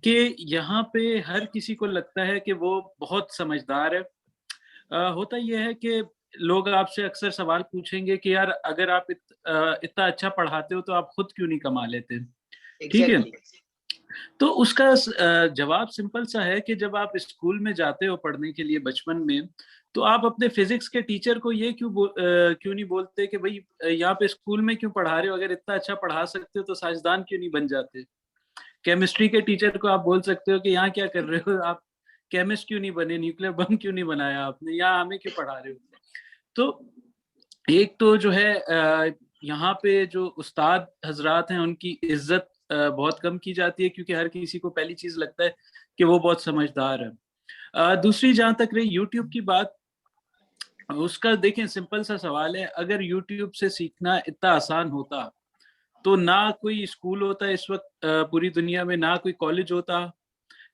कि यहाँ पे हर किसी को लगता है कि वो बहुत समझदार है। होता यह है कि लोग आपसे अक्सर सवाल पूछेंगे कि यार अगर आप इतना अच्छा पढ़ाते हो तो आप खुद क्यों नहीं कमा लेते, ठीक है। एग्जैक्टली। तो उसका जवाब सिंपल सा है कि जब आप स्कूल में जाते हो पढ़ने के लिए बचपन में, तो आप अपने फिजिक्स के टीचर को ये क्यों नहीं बोलते कि भाई यहाँ पे स्कूल में क्यों पढ़ा रहे हो, अगर इतना अच्छा पढ़ा सकते हो तो साइंसदान क्यों नहीं बन जाते। केमिस्ट्री के टीचर को आप बोल सकते हो कि यहाँ क्या कर रहे हो आप, केमिस्ट क्यों नहीं बने, न्यूक्लियर बम क्यों नहीं बनाया आपने, यहाँ हमें क्यों पढ़ा रहे हो। तो एक तो जो है यहाँ पे जो उस्ताद हजरात हैं उनकी इज्जत बहुत कम की जाती है, क्योंकि हर किसी को पहली चीज लगता है कि वो बहुत समझदार है। दूसरी जहां तक रही यूट्यूब की बात, उसका देखें सिंपल सा सवाल है, अगर यूट्यूब से सीखना इतना आसान होता तो ना कोई स्कूल होता इस वक्त पूरी दुनिया में, ना कोई कॉलेज होता,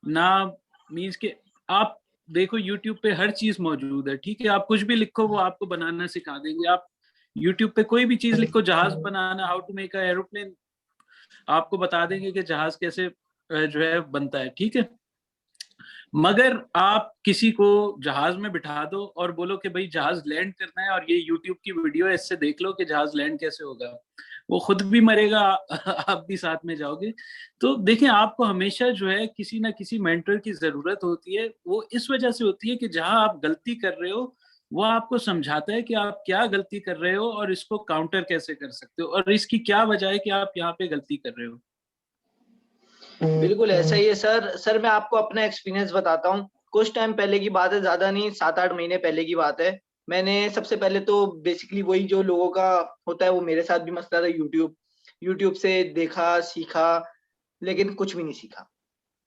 ना मीन्स के आप देखो यूट्यूब पे हर चीज मौजूद है, ठीक है। आप कुछ भी लिखो वो आपको बनाना सिखा देंगे। आप यूट्यूब पे कोई भी चीज लिखो, जहाज बनाना, how to make a aeroplane, आपको बता देंगे कि जहाज कैसे जो है बनता है, ठीक है। मगर आप किसी को जहाज में बिठा दो और बोलो कि भाई जहाज लैंड करना है और ये यूट्यूब की वीडियो है, इससे देख लो कि जहाज लैंड कैसे होगा, वो खुद भी मरेगा आप भी साथ में जाओगे। तो देखें आपको हमेशा जो है किसी ना किसी मेंटर की जरूरत होती है। वो इस वजह से होती है कि जहां आप गलती कर रहे हो वो आपको समझाता है कि आप क्या गलती कर रहे हो और इसको काउंटर कैसे कर सकते हो और इसकी क्या वजह है कि आप यहाँ पे गलती कर रहे हो। बिल्कुल ऐसा ही है सर। सर मैं आपको अपना एक्सपीरियंस बताता हूँ। कुछ टाइम पहले की बात है, ज्यादा नहीं, 7-8 महीने पहले की बात है। मैंने सबसे पहले तो बेसिकली वही जो लोगों का होता है वो मेरे साथ भी मसला था, यूट्यूब से देखा सीखा, लेकिन कुछ भी नहीं सीखा।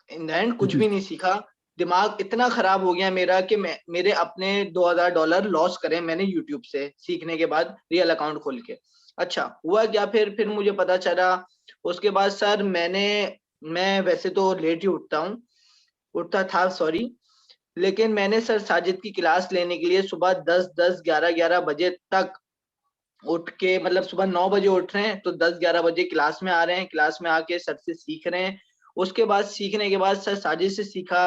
इन द एंड कुछ भी नहीं सीखा। दिमाग इतना खराब हो गया मेरा कि मेरे अपने $2000 लॉस करे मैंने यूट्यूब से सीखने के बाद, रियल अकाउंट खोल के। अच्छा हुआ क्या, फिर मुझे पता चला। उसके बाद सर मैं वैसे तो लेट ही उठता था सॉरी, लेकिन मैंने सर साजिद की क्लास लेने के लिए सुबह 10-10, 11-11 बजे तक उठ के, मतलब सुबह 9 बजे उठ रहे हैं तो 10-11 बजे क्लास में आ रहे हैं, क्लास में आके सर से सीख रहे हैं। उसके बाद सीखने के बाद सर साजिद से सीखा,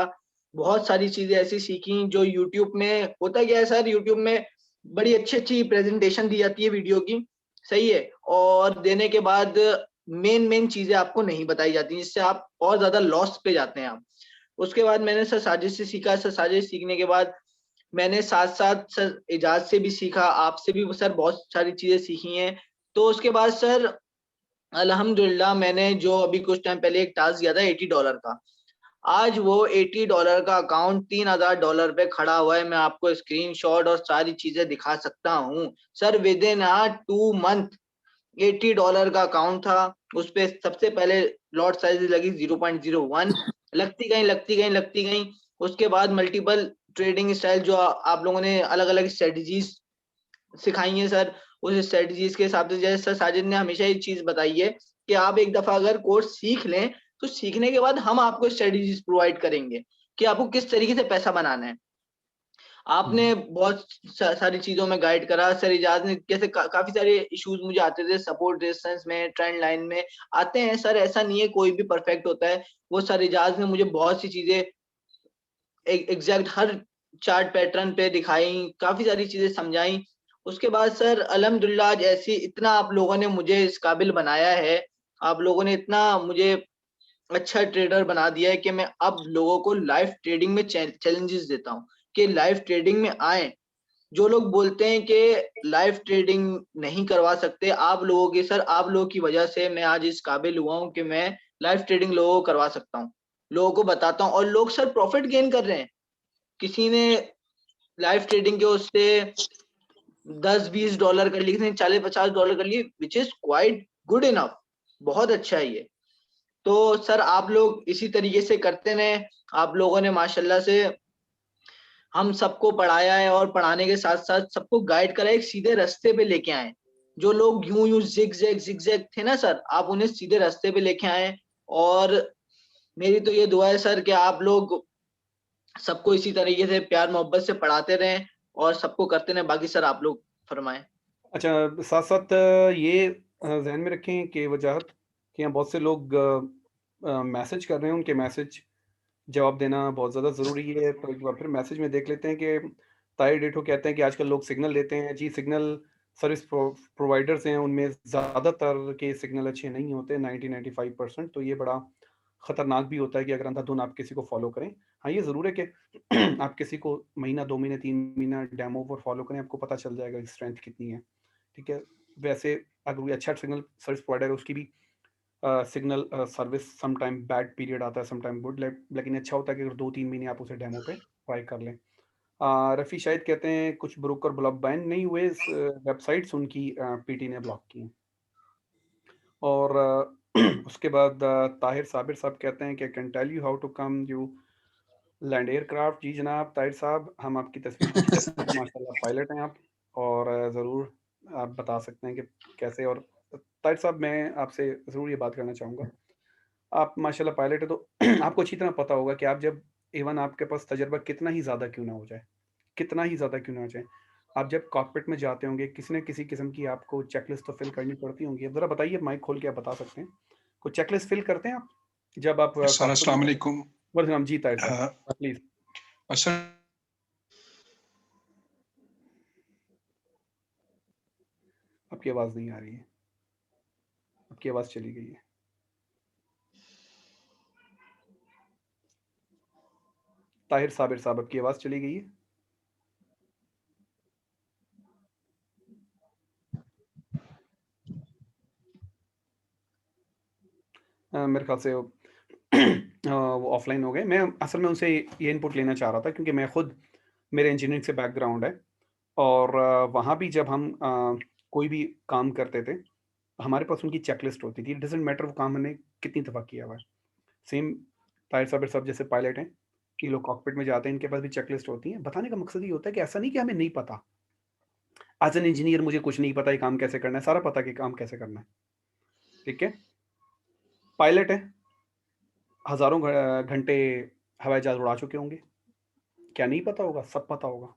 बहुत सारी चीजें ऐसी सीखी जो यूट्यूब में होता क्या है सर, यूट्यूब में बड़ी अच्छी प्रेजेंटेशन दी जाती है वीडियो की, सही है, और देने के बाद मेन चीजें आपको नहीं बताई जाती, जिससे आप और ज्यादा लॉस पे जाते हैं आप। उसके बाद मैंने सर साजिद से सीखा। सर साजिद सीखने के बाद मैंने साथ-साथ सर इजाज से भी सीखा, आपसे भी सर बहुत सारी चीजें सीखी हैं। तो उसके बाद सर अल्हम्दुलिल्लाह मैंने जो अभी कुछ टाइम पहले एक टास्क किया था $80 का, आज वो $80 का अकाउंट $3000 पे खड़ा हुआ है। मैं आपको स्क्रीनशॉट और सारी चीजें दिखा सकता हूँ। सर विद इन 2 मंथ $80 का अकाउंट था। उस पे सबसे पहले लॉट साइज लगी 0.01, लगती गई। उसके बाद मल्टीपल ट्रेडिंग स्टाइल जो आप लोगों ने अलग-अलग स्ट्रेटजीज सिखाई है सर, उस स्ट्रेटजीज के हिसाब से जैसे सर साजिद ने हमेशा ये चीज बताई है कि आप एक दफा अगर कोर्स सीख लें तो सीखने के बाद हम आपको स्ट्रेटजीज प्रोवाइड करेंगे कि आपको किस तरीके से पैसा बनाना है। आपने बहुत सारी चीजों में गाइड करा। सर इजाज ने जैसे काफी सारे इश्यूज मुझे आते थे सपोर्ट रेजिस्टेंस में, ट्रेंड लाइन में आते हैं सर, ऐसा नहीं है कोई भी परफेक्ट होता है। वो सर इजाज ने मुझे बहुत सी चीजें एग्जैक्ट हर चार्ट पैटर्न पे दिखाई, काफी सारी चीजें समझाई। उसके बाद सर अल्हम्दुलिल्लाह आज ऐसी इतना आप लोगों ने मुझे इस काबिल बनाया है, आप लोगों ने इतना मुझे अच्छा ट्रेडर बना दिया है कि मैं अब लोगों को लाइव ट्रेडिंग में चैलेंजेस देता हूँ कि लाइव ट्रेडिंग में आए। जो लोग बोलते हैं कि लाइव ट्रेडिंग नहीं करवा सकते, आप लोगों की सर, आप लोगों की वजह से मैं आज इस काबिल हुआ हूँ कि मैं लाइव ट्रेडिंग लोगों को करवा सकता हूँ, लोगों को बताता हूँ और लोग सर प्रॉफिट गेन कर रहे हैं। किसी ने लाइव ट्रेडिंग के उससे $10-20 कर लिए, किसी ने $40-50 कर लिए, which is quite good enough, बहुत अच्छा है ये। तो सर आप लोग इसी तरीके से करते रहे। आप लोगों ने माशाल्लाह से हम सबको पढ़ाया है और पढ़ाने के साथ साथ सबको गाइड करा, एक सीधे रास्ते पे लेके आए। जो लोग यूं जिगजैग थे ना सर, आप उन्हें सीधे रास्ते पे लेके आए। और मेरी तो ये दुआ है सर कि आप लोग सबको इसी तरीके से प्यार मोहब्बत से पढ़ाते रहें और सबको करते रहें। बाकी सर आप लोग फरमाएं। अच्छा, साथ-साथ ये ज़हन में रखें कि वजाहत कि यहाँ बहुत से लोग मैसेज कर रहे हैं, उनके मैसेज जवाब देना बहुत ज़्यादा ज़रूरी है। तो एक बार फिर मैसेज में देख लेते हैं कि ताहिर डिटो कहते हैं कि आजकल लोग सिग्नल लेते हैं। जी, सिग्नल सर्विस प्रोवाइडर्स हैं, उनमें ज़्यादातर के सिग्नल अच्छे नहीं होते, 90-95%। तो ये बड़ा ख़तरनाक भी होता है कि अगर अंधाधुन आप किसी को फ़ॉलो करें। हाँ, ये ज़रूर है कि आप किसी को महीना, 2 महीने, 3 महीना डेमो पर फ़ॉलो करें, आपको पता चल जाएगा कि स्ट्रेंथ कितनी है। ठीक है? वैसे अगर कोई अच्छा सिग्नल सर्विस प्रोवाइडर है, उसकी भी signal service some time bad period आता है, सम टाइम गुड, लेकिन अच्छा होता है कि अगर 2-3 महीने आप उसे डेमो पे ट्राई कर लें। रफ़ी शाहिद कहते हैं कुछ ब्रोकर ब्लॉक बैन नहीं हुए, वेबसाइट्स उनकी पीटी ने ब्लॉक की हैं। और उसके बाद ताहिर साबिर साहब कहते हैं कि can tell you how to come you land aircraft. जी जनाब ताहिर साहब, हम आपकी तस्वीर खींच सकते हैं, माशाल्लाह पायलट हैं आप, और ज़रूर आप बता सकते हैं कि कैसे। और ताहिर साहब, मैं आपसे ज़रूर ये बात करना चाहूँगा, आप माशाल्लाह पायलट है, तो आपको अच्छी तरह पता होगा कि आप जब इवन आपके पास तजर्बा कितना ही ज़्यादा क्यों ना हो जाए, कितना ही ज़्यादा क्यों ना हो जाए, आप जब कॉकपिट में जाते होंगे, किसी न किसी किस्म की आपको चेकलिस्ट तो फिल करनी पड़ती होंगी। अब ज़रा बताइए, माइक खोल के आप बता सकते हैं, कोई चेकलिस्ट फिल करते हैं आप जब आप सर कॉकपिट अस्सलाम में? वालेकुम। वालेकुम जी ताहिर साहब, हाँ, प्लीज़। सर आपकी आवाज़ नहीं आ रही है, आपकी आवाज़ चली गई है। ताहिर साबिर साहब, आपकी आवाज़ चली गई है। मेरे ख्याल से वो ऑफलाइन हो गए। मैं असल में उनसे ये इनपुट लेना चाह रहा था क्योंकि मैं खुद, मेरे इंजीनियरिंग से बैकग्राउंड है, और वहाँ भी जब हम कोई भी काम करते थे, हमारे पास उनकी चेकलिस्ट होती थी। इट डज़न्ट मैटर वो काम हमने कितनी दफ़ा किया हुआ है। सेम ताहिर साबिर साहब जैसे पायलट हैं, ये लोग कॉकपिट में जाते हैं, इनके पास भी चेकलिस्ट होती है। बताने का मकसद ये होता है कि ऐसा नहीं कि हमें नहीं पता। एज़ एन इंजीनियर मुझे कुछ नहीं पता ये काम कैसे करना है, सारा पता है कि काम कैसे करना है। ठीक है? पायलट है, हज़ारों घंटे हवाई जहाज़ उड़ा चुके होंगे, क्या नहीं पता होगा? सब पता होगा।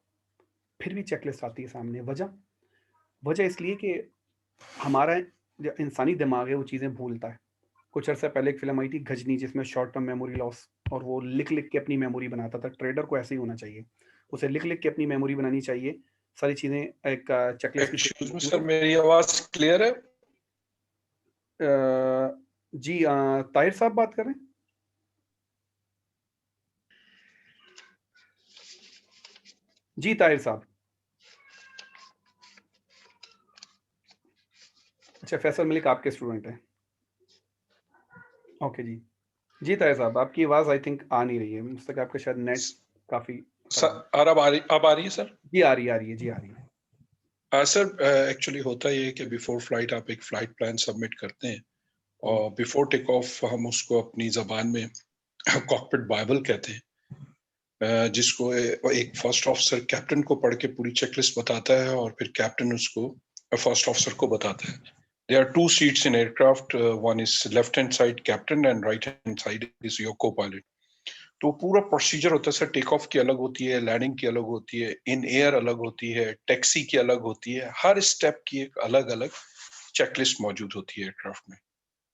फिर भी चेकलिस्ट आती है सामने। वजह इसलिए कि हमारा जो इंसानी दिमाग है वो चीज़ें भूलता है। कुछ अर्सा पहले एक फ़िल्म आई थी गजनी, जिसमें शॉर्ट टर्म मेमोरी लॉस, और वो लिख-लिख के अपनी मेमोरी बनाता था। ट्रेडर को ऐसे ही होना चाहिए। उसे लिख-लिख के अपनी मेमोरी बनानी चाहिए। सारी चीज़ें एक चेकलिस्ट की एक्सक्यूज मी शेप सर, मेरी आवाज क्लियर है? जी ताहिर साहब बात कर रहे हैं? जी ताहिर साहब। अच्छा, फैसल मलिक आपके स्टूडेंट हैं। ओके जी। जी ताहिर साहब, आपकी आवाज़ आई थिंक आ नहीं रही है। मुझे लगता है आपका शायद नेट काफ़ी सर खराब है। अब आ रही है सर? जी आ रही है, आ रही है। जी आ रही है। सर एक्चुअली होता ये है कि बिफोर फ्लाइट आप एक फ्लाइट प्लान सबमिट करते हैं और बिफोर टेक ऑफ हम उसको अपनी जबान में कॉकपिट बाइबल कहते हैं, जिसको एक फर्स्ट ऑफिसर कैप्टन को पढ़ के पूरी चेकलिस्ट बताता है और फिर कैप्टन उसको फर्स्ट ऑफिसर को बताता है। There are two seats in aircraft. One is left hand side captain and right hand side is your co-pilot. तो पूरा प्रोसीजर होता है सर, टेक ऑफ की अलग होती है, लैंडिंग की अलग होती है, इन एयर अलग होती है, टैक्सी की अलग होती है, हर स्टेप की एक अलग अलग चेकलिस्ट मौजूद होती है एयरक्राफ्ट में।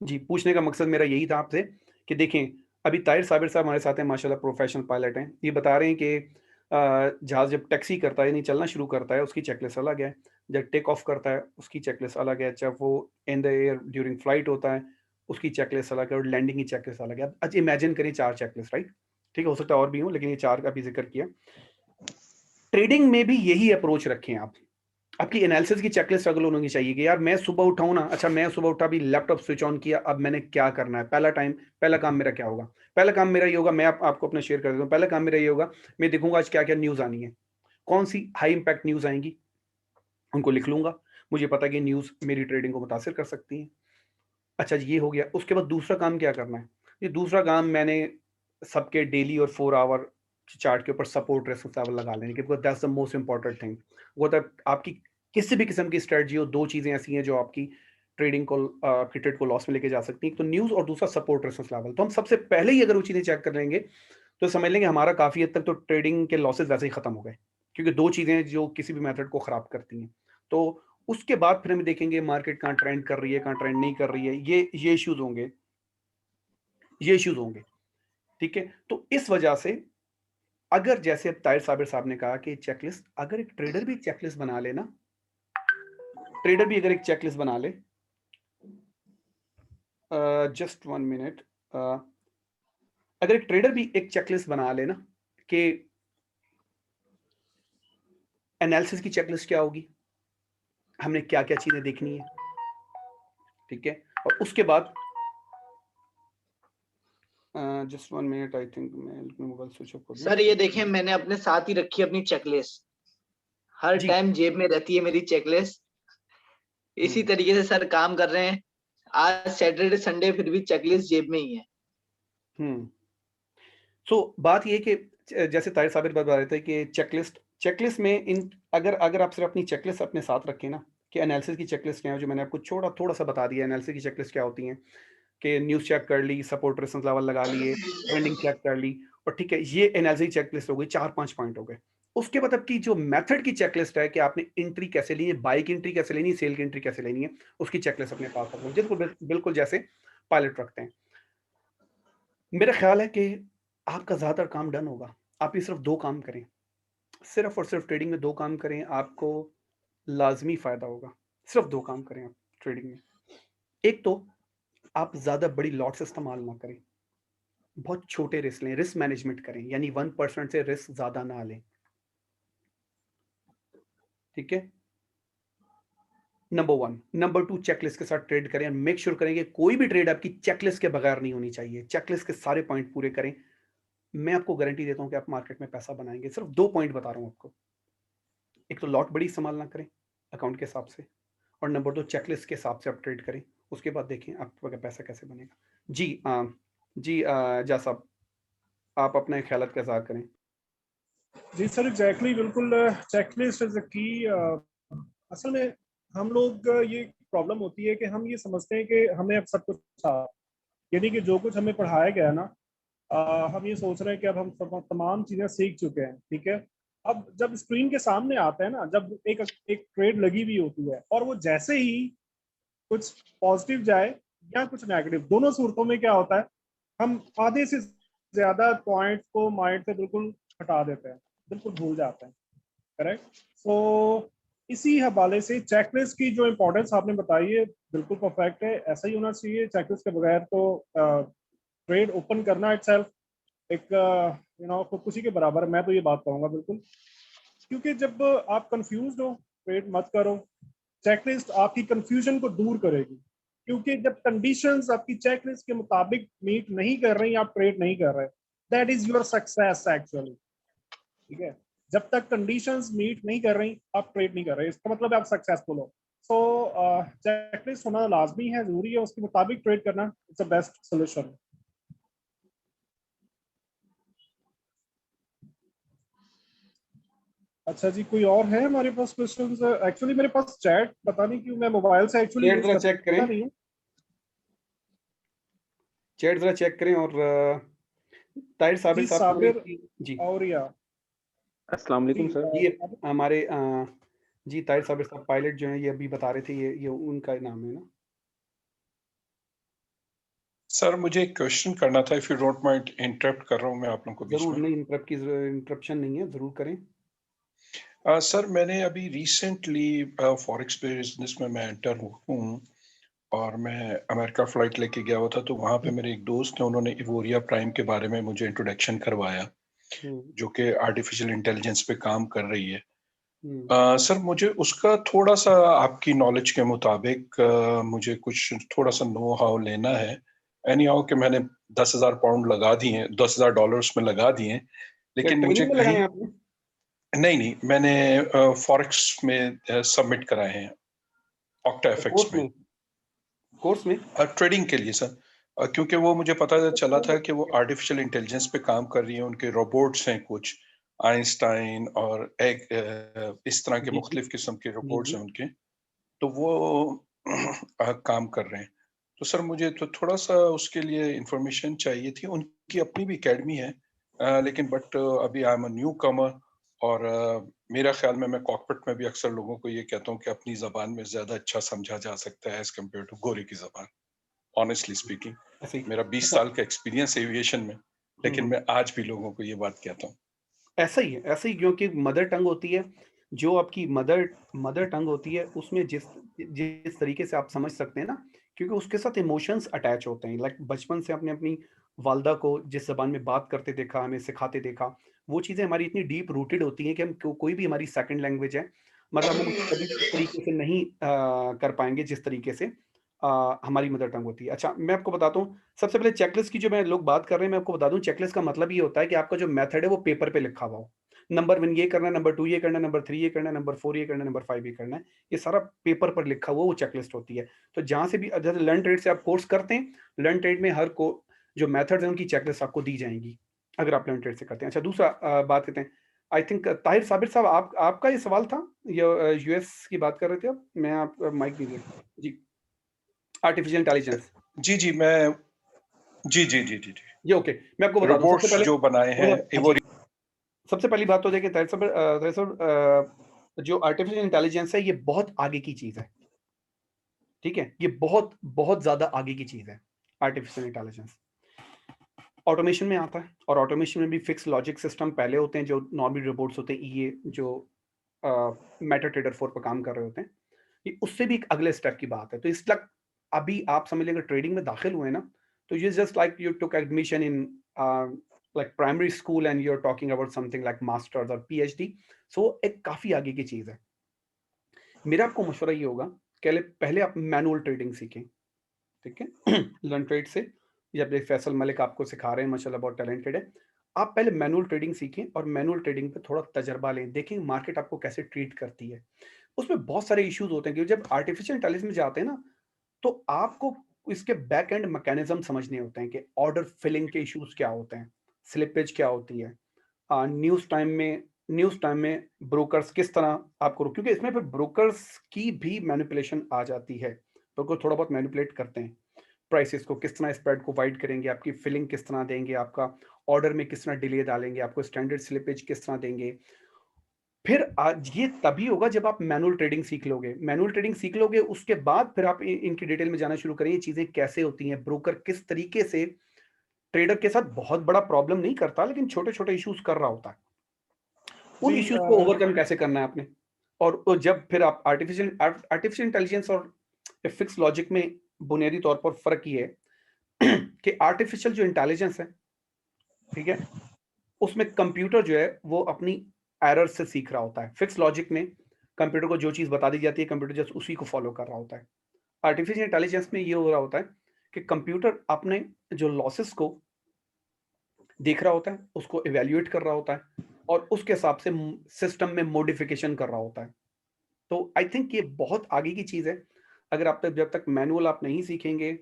जी, पूछने का मकसद मेरा यही था आपसे कि देखें, अभी ताहिर साबिर साहब हमारे साथ हैं, माशाल्लाह प्रोफेशनल पायलट हैं। ये बता रहे हैं कि जहाज़ जब टैक्सी करता है, यानी चलना शुरू करता है, उसकी चेकलिस्ट अलग है। जब टेक ऑफ करता है, उसकी चेकलिस्ट अलग है। जब वो in the air during flight होता है, उसकी चेकलिस्ट अलग है और लैंडिंग की चेकलिस्ट अलग है। अब अच्छा इमेजिन करिए 4 चेकलिस्ट, राइट? ठीक है, हो सकता है और भी हों, लेकिन ये 4 का अभी ज़िक्र किया। ट्रेडिंग में भी यही अप्रोच रखें आप। आपकी एनालिसिस की चेकलिस्ट अगल होनी चाहिए कि यार मैं सुबह उठाऊं ना, अच्छा मैं सुबह उठा भी लैपटॉप स्विच ऑन किया, अब मैंने क्या करना है, पहला काम मेरा क्या होगा। पहला काम मेरा ये होगा, मैं आपको अपना शेयर कर देता हूँ। पहला काम मेरा ये होगा, मैं देखूंगा आज क्या क्या न्यूज़ आनी है, कौन सी हाई इंपैक्ट न्यूज़ आएंगी, उनको लिख लूंगा। मुझे पता है कि न्यूज़ मेरी ट्रेडिंग को मुतासिर कर सकती है। अच्छा जी, ये हो गया। उसके बाद दूसरा काम क्या करना है, ये दूसरा काम मैंने सबके डेली और 4 आवर चार्ट के ऊपर सपोर्ट रेजिस्टेंस लेवल लगा लेने, because that's the most important thing. वो तब आपकी किसी भी किस्म की स्ट्रेटजी हो, 2 चीज़ें ऐसी हैं जो आपकी ट्रेडिंग को आपकी ट्रेड को लॉस में लेके जा सकती हैं, तो न्यूज़ और दूसरा सपोर्ट रेजिस्टेंस लेवल। तो हम सबसे पहले ही अगर वो चीज़ें चेक कर लेंगे तो समझ लेंगे हमारा काफ़ी हद तक तो ट्रेडिंग के लॉसेस वैसे ही खत्म हो गए, क्योंकि 2 चीज़ें जो किसी भी मेथड को ख़राब करती हैं। तो उसके बाद फिर हम देखेंगे मार्केट कहाँ ट्रेंड कर रही है, कहाँ ट्रेंड नहीं कर रही है। ये इश्यूज होंगे, ये इश्यूज होंगे। ठीक है, तो इस वजह से अगर जैसे अब ताहिर साबिर साहब ने कहा कि चेकलिस्ट, अगर एक ट्रेडर भी चेकलिस्ट बना ले ना, ट्रेडर भी अगर एक चेकलिस्ट बना ले, जस्ट 1 मिनट, अगर एक ट्रेडर भी एक चेकलिस्ट बना ले ना कि एनालिसिस की चेकलिस्ट क्या होगी, हमने क्या क्या चीजें देखनी है, ठीक है, और उसके बाद जस्ट 1 मिनट, आई थिंक मैं मोबाइल स्विच ऑफ कर दूं। सर ये देखें, मैंने अपने साथ ही रखी अपनी चेकलिस्ट, हर जी। टाइम जेब में रहती है मेरी चेकलिस्ट। इसी तरीके से सर काम कर रहे हैं। आज सैटरडे संडे फिर भी चेकलिस्ट जेब में ही है। सो बात ये कि जैसे ताहिर साबिर बता रहे थे कि चेकलिस्ट में इन अगर आप सिर्फ अपनी चेकलिस्ट अपने साथ रखें ना, कि एनालिसिस की चेकलिस्ट क्या है, जो मैंने आपको थोड़ा सा बता दिया, एनालिसिस की चेकलिस्ट क्या होती हैं कि न्यूज़ चेक कर ली, सपोर्ट रेजिस्टेंस लेवल लगा लिए, ट्रेंडिंग चेक कर ली, और ठीक है, ये एनालिसिस की चेकलिस्ट हो गई, 4-5 पॉइंट हो गए। उसके बाद आपकी जो मेथड की चेकलिस्ट है कि आपने एंट्री कैसे ली है, बाय की एंट्री कैसे लेनी है, सेल की एंट्री कैसे लेनी है, उसकी चेकलिस्ट अपने पास रखो, जिसको बिल्कुल जैसे पायलट रखते हैं। मेरा ख्याल है कि आपका ज़्यादातर काम डन होगा। आप ये सिर्फ 2 काम करें, सिर्फ और सिर्फ ट्रेडिंग में 2 काम करें, आपको लाज़मी फ़ायदा होगा। सिर्फ 2 काम करें आप ट्रेडिंग में। एक तो आप ज़्यादा बड़ी लॉट्स इस्तेमाल ना करें, बहुत छोटे रिस्क लें, रिस्क मैनेजमेंट करें, यानी 1% से रिस्क ज़्यादा ना लें। ठीक है? नंबर 1। नंबर 2, चेकलिस्ट के साथ ट्रेड करें, और मेक श्योर करें कि कोई भी ट्रेड आपकी चेकलिस्ट के बगैर नहीं होनी चाहिए। चेकलिस्ट के सारे पॉइंट पूरे करें। मैं आपको गारंटी देता हूँ कि आप मार्केट में पैसा बनाएँगे। सिर्फ 2 पॉइंट बता रहा हूँ आपको। एक तो लॉट बड़ी इस्तेमाल ना करें अकाउंट के हिसाब से, और नंबर 2, चेकलिस्ट के हिसाब से आप ट्रेड करें। उसके बाद देखें आपका पैसा कैसे बनेगा। जी जा साहब, आप अपने ख्यालात का इज़हार करें। जी सर, एग्जैक्टली, बिल्कुल। Checklist is the key. असल में हम लोग ये प्रॉब्लम होती है कि हम ये समझते हैं कि हमें अब सब कुछ आता, यानी कि जो कुछ हमें पढ़ाया गया है ना, हम ये सोच रहे हैं कि अब हम तमाम चीज़ें सीख चुके हैं। ठीक है, अब जब स्क्रीन के सामने आता है ना, जब एक ट्रेड लगी हुई होती है, और वो जैसे ही कुछ पॉजिटिव जाए या कुछ नेगेटिव, दोनों सूरतों में क्या होता है, हम आधे से ज्यादा पॉइंट्स को माइंड से बिल्कुल हटा देते हैं, बिल्कुल भूल जाते हैं। करेक्ट। सो इसी हवाले से चेकलिस्ट की जो इम्पोर्टेंस आपने बताई है बिल्कुल परफेक्ट है, ऐसा ही होना चाहिए। चेकलिस्ट के बगैर तो ट्रेड ओपन करना इटसेल्फ एक खुदकुशी के बराबर है, मैं तो ये बात कहूँगा बिल्कुल। क्योंकि जब आप कंफ्यूज हो, ट्रेड मत करो। चेकलिस्ट आपकी कंफ्यूजन को दूर करेगी, क्योंकि जब कंडीशंस आपकी चेकलिस्ट के मुताबिक मीट नहीं कर रही, आप ट्रेड नहीं कर रहे, that is your success actually. ठीक है, जब तक कंडीशंस मीट नहीं कर रही आप ट्रेड नहीं कर रहे, इसका मतलब आप सक्सेसफुल हो। सो चेकलिस्ट होना लाजमी है, जरूरी है, उसके मुताबिक ट्रेड करना इट्स द बेस्ट सोल्यूशन। अच्छा जी, कोई और है हमारे पास क्वेश्चंस? एक्चुअली मेरे पास चैट, पता नहीं क्यों मैं मोबाइल से एक्चुअली चैट जरा चेक करें, नहीं हूँ। चैट जरा चेक करें, और ताहिर साबिर जी, साहब साबिर जी और या अस्सलाम वालेकुम जी, सर। ये हमारे जी ताहिर साबिर साहब पायलट जो हैं ये अभी बता रहे थे, ये उनका नाम है ना। सर मुझे एक क्वेश्चन करना था, if you don't mind interrupt कर रहा हूँ मैं आप लोगों को बीच जरूर में। नहीं, इंटरप्शन नहीं है, जरूर करें। सर मैंने अभी रिसेंटली फॉरेक्स बिजनेस में मैं एंटर हूँ और मैं अमेरिका फ्लाइट लेके गया हुआ था, तो वहाँ पे मेरे एक दोस्त हैं, उन्होंने इवोरिया प्राइम के बारे में मुझे इंट्रोडक्शन करवाया, जो कि आर्टिफिशियल इंटेलिजेंस पे काम कर रही है। सर मुझे उसका थोड़ा सा आपकी नॉलेज के मुताबिक मुझे कुछ थोड़ा सा नो हाउ लेना है। एनी हाउ कि मैंने 10,000 पाउंड लगा दिए हैं, $10,000 में लगा दिए हैं, क्या लेकिन मुझे ट्रेनिंग में लगाए कहीं हैं आपने? नहीं मैंने फॉरेक्स में सबमिट कराए हैं, ऑक्टा एफएक्स में कोर्स में ट्रेडिंग के लिए सर। क्योंकि वो मुझे पता चला था कि वो आर्टिफिशियल इंटेलिजेंस पे काम कर रही है, उनके रोबोट्स हैं कुछ आइंस्टाइन और एक इस तरह के जी मुख्तलिफ किस्म के जी रोबोट्स जी। हैं उनके, तो वो काम कर रहे हैं। तो सर मुझे तो थोड़ा सा उसके लिए इंफॉर्मेशन चाहिए थी। उनकी अपनी भी एकेडमी है, लेकिन बट अभी आई एम अ न्यू कमर और मेरा ख्याल में मैं कॉकपिट में भी अक्सर लोगों को ये कहता हूँ कि अपनी जबान में ज्यादा अच्छा समझा जा सकता है एज कम्पेयर टू गोरे की जबान। ऑनेस्टली स्पीकिंग ऐसे ही। मेरा 20 अच्छा। साल का एक्सपीरियंस एविएशन में, लेकिन हम्म। मैं आज भी लोगों को ये बात कहता हूँ। ऐसा ही है, ऐसा ही, क्योंकि मदर टंग होती है, जो आपकी मदर टंग होती है, उसमें जिस जिस तरीके से आप समझ सकते हैं ना, क्योंकि उसके साथ इमोशंस अटैच होते हैं। लाइक बचपन से आपने अपनी वालदा को जिस ज़बान में बात करते देखा, हमें सिखाते देखा, वो चीज़ें हमारी इतनी डीप रूटेड होती हैं कि हम कोई भी हमारी सेकंड लैंग्वेज है, मतलब हम उसको कभी भी इस तरीके से नहीं कर पाएँगे जिस तरीके से हमारी मदर टंग होती है। अच्छा, मैं आपको बताता हूँ, सबसे पहले चेकलिस्ट की जो मैं लोग बात कर रहे हैं, मैं आपको बता दूँ, चेकलिस्ट का मतलब ये होता है कि आपका जो मेथड है वो पेपर पे लिखा हुआ हो। नंबर 1 ये करना है, नंबर 2 ये करना है, नंबर 3 ये करना है, नंबर 4 ये करना है, नंबर 5 ये करना है। ये सारा पेपर पर लिखा हुआ वो चेकलिस्ट होती है। तो जहाँ से भी जैसे लर्न ट्रेड से आप कोर्स करते हैं, लर्न ट्रेड में हर को जो मेथड्स हैं उनकी चेकलिस्ट आपको दी जाएँगी, अगर आप लर्न ट्रेड से करते हैं। अच्छा, दूसरा बात करते हैं, आई थिंक ताहिर साबिर साहब, आपका ये सवाल था या यूएस की बात कर रहे थे आप? मैं आप माइक दीजिए। जी, आर्टिफिशियल इंटेलिजेंस। जी मैं जी ये ओके, मैं आपको बता दूँ सबसे रोबोट्स पहले। जो बनाए हैं हाँ जी, इवोरी। सबसे पहली बात तो देखिए ताहिर साहब, जो आर्टिफिशियल इंटेलिजेंस है ये बहुत आगे की चीज़ है, ठीक है? ये बहुत बहुत ज़्यादा आगे की चीज़ है, आर्टिफिशियल इंटेलिजेंस। ऑटोमेशन में आता है, और ऑटोमेशन में भी फिक्स लॉजिक सिस्टम पहले होते हैं, जो नॉर्मल रोबोट्स होते हैं, ये जो मेटाट्रेडर 4 पर काम कर रहे होते हैं, ये उससे भी एक अगले स्टेप की बात है। तो इसलिए अभी आप समझ लें, अगर ट्रेडिंग में दाखिल हुए ना, तो ये just like you took admission in like primary school and you are talking about something like masters और पीएचडी। सो एक काफ़ी आगे की चीज़ है। मेरा आपको मशवरा ये होगा, पहले आप मैनुअल ट्रेडिंग सीखें, ठीक है? लर्न ट्रेड से, या फिर फैसल मलिक आपको सिखा रहे हैं, माशाल्लाह बहुत टैलेंटेड है। आप पहले मैनुअल ट्रेडिंग सीखें और मैनुअल ट्रेडिंग पे थोड़ा तजर्बा लें, देखें मार्केट आपको कैसे ट्रीट करती है। उसमें बहुत सारे इश्यूज होते हैं, क्योंकि जब आर्टिफिशियल इंटेलिजेंस में जाते हैं ना, तो आपको इसके बैक एंड मैकेनिज्म समझने होते हैं कि ऑर्डर फिलिंग के इश्यूज क्या होते हैं, स्लिपेज क्या होती है, न्यूज़ टाइम में ब्रोकर्स किस तरह आपको, क्योंकि इसमें फिर ब्रोकर्स की भी मैनिपुलेशन आ जाती है। ब्रोकर थोड़ा बहुत मैनिपुलेट करते हैं, प्राइसेस को किस तरह स्प्रेड को वाइड करेंगे, आपकी फिलिंग किस तरह देंगे, आपका ऑर्डर में किस तरह डिले डालेंगे, आपको स्टैंडर्ड स्लिपेज किस तरह देंगे। फिर आज ये तभी होगा जब आप मैनुअल ट्रेडिंग सीख लोगे। मैनुअल ट्रेडिंग सीख लोगे, उसके बाद फिर आप इनकी डिटेल में जाना शुरू करें, ये चीजें कैसे होती हैं, ब्रोकर किस तरीके से ट्रेडर के साथ बहुत बड़ा प्रॉब्लम नहीं करता, लेकिन छोटे छोटे इश्यूज कर रहा होता है, उन जी, इश्यूज को ओवरकम कैसे करना है आपने। और जब फिर आप आर्टिफिशियल इंटेलिजेंस और फिक्स लॉजिक में बुनियादी तौर पर फर्क ये है कि आर्टिफिशियल जो इंटेलिजेंस है, ठीक है, उसमें कंप्यूटर जो है वो अपनी एरर से सीख रहा होता है। फिक्स लॉजिक में कंप्यूटर को जो चीज बता दी जाती है, कंप्यूटर जस्ट उसी को फॉलो कर रहा होता है। आर्टिफिशियल इंटेलिजेंस में ये हो रहा होता है कि कंप्यूटर अपने जो लॉसेस को देख रहा होता है, उसको इवेल्युएट कर रहा होता है, और उसके हिसाब से सिस्टम में मॉडिफिकेशन कर रहा होता है। तो आई थिंक ये बहुत आगे की चीज़ है। अगर आप तक जब तक मैनुअल आप नहीं सीखेंगे,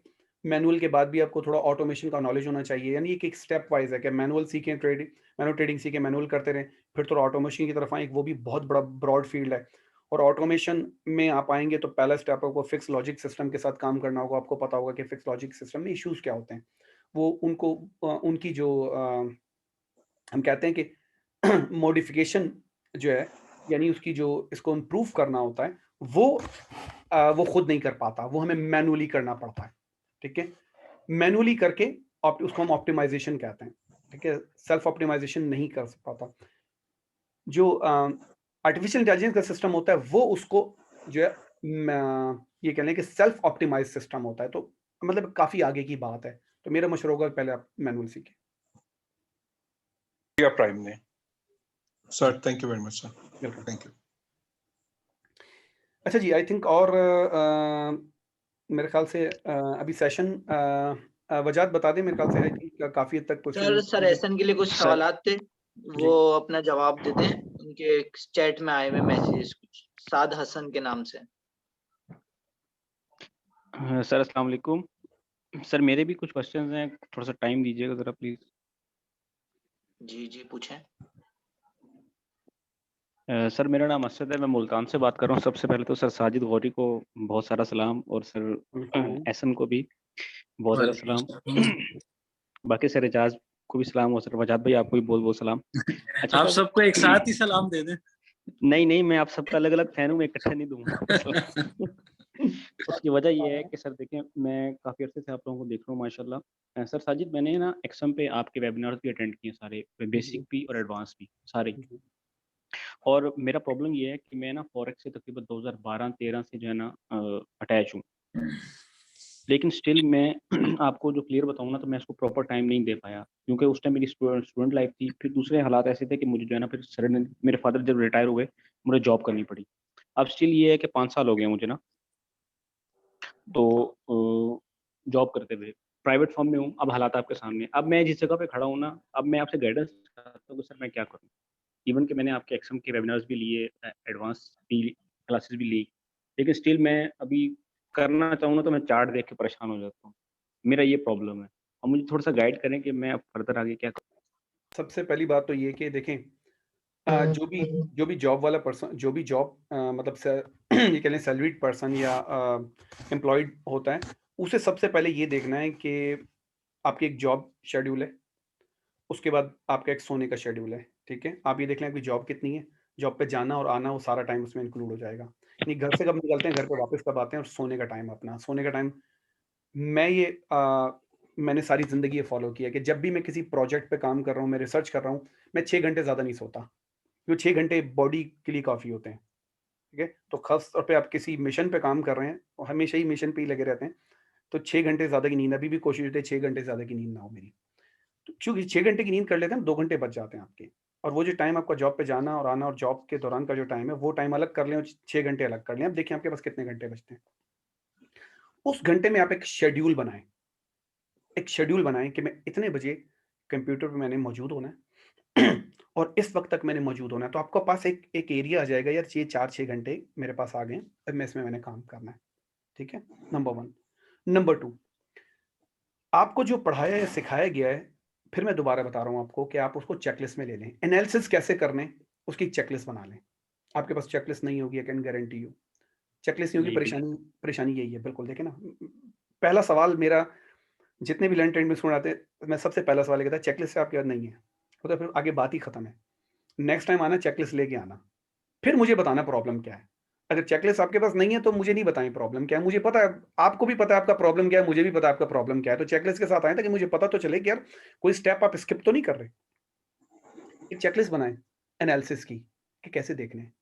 मैनुअल के बाद भी आपको थोड़ा ऑटोमेशन का नॉलेज होना चाहिए। यानी एक स्टेप वाइज है कि मैनुअल सीखें, मैनुअल ट्रेडिंग सीखें, मैनुअल करते रहें, फिर थोड़ा ऑटोमेशन की तरफ आएँ, वो भी बहुत बड़ा ब्रॉड फील्ड है। और ऑटोमेशन में आप आएँगे तो पहला स्टेप आपको फिक्स लॉजिक सिस्टम के साथ काम करना होगा। आपको पता होगा कि फिक्स लॉजिक सिस्टम में इश्यूज़ क्या होते हैं। वो उनको उनकी जो हम कहते हैं कि मॉडिफिकेशन जो है, यानी उसकी जो इसको इम्प्रूव करना होता है, वो खुद नहीं कर पाता, वो हमें मैनुअली करना पड़ता है। ठीक है, मैनुअली करके उसको हम ऑप्टिमाइजेशन कहते हैं। ठीक है, सेल्फ ऑप्टिमाइजेशन नहीं कर पाता। जो आर्टिफिशियल इंटेलिजेंस का सिस्टम होता है वो उसको जो है ये कह लें कि सेल्फ ऑप्टिमाइज सिस्टम होता है, तो मतलब काफी आगे की बात है। तो मेरा मशवरा होगा पहले आप मैनुअल सीखें। प्राइम ने sir, thank you very much sir, welcome. Thank you. अच्छा जी, आई थिंक और मेरे ख्याल से अभी सेशन वजात बता दें, मेरे ख्याल से आई थिंक काफी हद तक सर एहसन के लिए कुछ सवालात थे, वो अपना जवाब देते हैं। उनके चैट में आए हुए मैसेजेस कुछ, साद हसन के नाम से। सर अस्सलाम वालेकुम। सर मेरे भी कुछ क्वेश्चंस हैं, थोड़ा सा टाइम दीजिएगा जरा प्लीज। जी जी पूछें। सर मेरा नाम असद है, मैं मुल्तान से बात कर रहा हूँ। सबसे पहले तो सर साजिद गौरी को बहुत सारा सलाम, और सर एहसन को भी बहुत सारा सलाम। बाकी सर एजाज को भी सलाम, और सर वजाद भाई आपको भी बहुत बहुत सलाम। अच्छा आप सर, सबको एक साथ ही सलाम दे दें। नहीं नहीं, मैं आप सबका अलग अलग फैन हूँ, मैं इकट्ठा नहीं दूंगा। उसकी वजह ये है कि सर देखें, मैं काफ़ी अर्से से आप लोगों को देख रहा हूँ माशाल्लाह। सर साजिद, मैंने ना एक्सम पे आपके वेबिनार्स भी अटेंड किए सारे, बेसिक भी और एडवांस भी सारे। और मेरा प्रॉब्लम ये है कि मैं ना फॉरेक्स से तकरीबन 2012-13 से जो है ना अटैच हूँ, लेकिन स्टिल मैं आपको जो क्लियर बताऊँ ना, तो मैं इसको प्रॉपर टाइम नहीं दे पाया, क्योंकि उस टाइम मेरी स्टूडेंट लाइफ थी। फिर दूसरे हालात ऐसे थे कि मुझे जो है ना, फिर सडन मेरे फादर जब रिटायर हुए, मुझे जॉब करनी पड़ी। अब स्टिल ये है कि 5 साल हो गए मुझे ना, तो जॉब करते हुए प्राइवेट फर्म में हूँ। अब हालात आपके सामने, अब मैं जिस जगह पे खड़ा हूँ ना, अब मैं आपसे गाइडेंस चाहता हूँ कि सर मैं क्या करूँ। इवन कि मैंने आपके एक्सम के वेबिनार्स भी लिए, एडवांस भी क्लासेस भी ली, लेकिन स्टिल मैं अभी करना चाहूँ ना, तो मैं चार्ट देख के परेशान हो जाता हूँ। मेरा ये प्रॉब्लम है, और मुझे थोड़ा सा गाइड करें कि मैं अब फर्दर आगे क्या करूँ। सबसे पहली बात तो ये कि देखें, जो भी जॉब वाला पर्सन, जो भी जॉब मतलब ये कह लें सैलरीड पर्सन या एम्प्लॉयड होता है, उसे सबसे पहले ये देखना है कि आपकी एक जॉब शेड्यूल है, उसके बाद आपका एक सोने का शेड्यूल है। ठीक है, आप ये देख लें आपकी जॉब कितनी है, जॉब पे जाना और आना वो सारा टाइम उसमें इंक्लूड हो जाएगा। यानी घर से कब निकलते हैं, घर पे वापस कब आते हैं, और सोने का टाइम अपना, सोने का टाइम मैंने सारी ज़िंदगी ये फ़ॉलो किया कि जब भी मैं किसी प्रोजेक्ट पे काम कर रहा हूँ, मैं रिसर्च कर रहा हूँ, मैं 6 घंटे ज़्यादा नहीं सोता, क्योंकि 6 घंटे बॉडी के लिए काफ़ी होते हैं। ठीक है, तो ख़ास तौर पे आप किसी मिशन पे काम कर रहे हैं और हमेशा ही मिशन पे ही लगे रहते हैं, तो 6 घंटे ज़्यादा की नींद, अभी भी कोशिश होती है 6 घंटे ज़्यादा की नींद ना हो मेरी। तो चूँकि 6 घंटे की नींद कर लेते हैं, 2 घंटे बच जाते हैं आपके, और वो जो टाइम आपका जॉब पे जाना और आना और जॉब के दौरान का जो टाइम है, वो टाइम अलग कर लें और 6 घंटे अलग कर लें। अब देखिए आपके पास कितने घंटे बचते हैं। उस घंटे में आप एक शेड्यूल बनाएँ। एक शेड्यूल बनाएँ कि मैं इतने बजे कंप्यूटर पे मैंने मौजूद होना है और इस वक़्त तक मैंने मौजूद होना है। तो आपके पास एक एरिया आ जाएगा, यार ये 4-6 घंटे मेरे पास आ गए हैं, अब मैं इसमें मैंने काम करना है। ठीक है? नंबर 1। नंबर 2, आपको जो पढ़ाया या सिखाया गया है, फिर मैं दोबारा बता रहा हूँ आपको कि आप उसको चेकलिस्ट में ले लें। एनालिसिस कैसे करना है, उसकी एक चेकलिस्ट बना लें। आपके पास चेकलिस्ट नहीं होगी, I can guarantee you. Checklist नहीं होगी, जी बिल्कुल। परेशानी यही है, बिल्कुल देखें ना। पहला सवाल मेरा, जितने भी लर्न ट्रेंड में स्टूडेंट आते हैं, मैं सबसे पहला सवाल ये कहता है, चेकलिस्ट आपके पास नहीं है, तो फिर आगे बात ही खत्म है। नेक्स्ट टाइम आना, चेकलिस्ट लेके आना, फिर मुझे बताना प्रॉब्लम क्या है। अगर चेकलिस्ट आपके पास नहीं है तो मुझे नहीं बताएं प्रॉब्लम क्या है, मुझे पता है, आपको भी पता है आपका प्रॉब्लम क्या है, मुझे भी पता है आपका प्रॉब्लम क्या है। तो चेकलिस्ट के साथ आए ताकि मुझे पता तो चले कि यार कोई स्टेप आप स्किप तो नहीं कर रहे। एक चेकलिस्ट बनाएं एनालिसिस की, कि कैसे देखने हैं,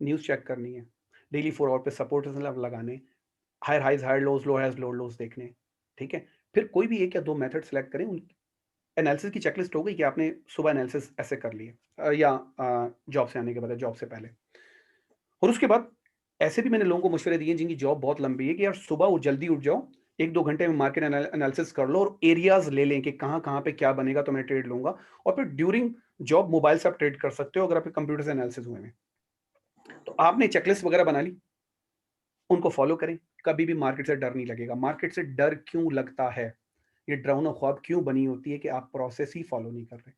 न्यूज़ चेक करनी है, डेली 4 आवर पे सपोर्ट लगाने, हायर हाइज हायर लोज, लो हाइज लो लोज देखने। ठीक है, फिर कोई भी 1 या 2 मेथड सेलेक्ट करें। एनालिसिस की चेकलिस्ट हो गई कि आपने सुबह एनालिसिस ऐसे कर लिए या जॉब से आने के बाद, जॉब से पहले। और उसके बाद ऐसे भी मैंने लोगों को मशवरे दिए जिनकी जॉब बहुत लंबी है कि यार सुबह वो जल्दी उठ जाओ, 1-2 घंटे में मार्केट एनालिसिस कर लो और एरियाज ले लें कि कहाँ पे क्या बनेगा तो मैं ट्रेड लूंगा। और फिर ड्यूरिंग जॉब मोबाइल से आप ट्रेड कर सकते हो अगर आपके कंप्यूटर से एनालिसिस हुए में। तो आपने चेकलिस्ट वगैरह बना ली, उनको फॉलो करें, कभी भी मार्केट से डर नहीं लगेगा। मार्केट से डर क्यों लगता है, ये डरावना ख्वाब क्यों बनी होती है कि आप प्रोसेस ही फॉलो नहीं कर रहे।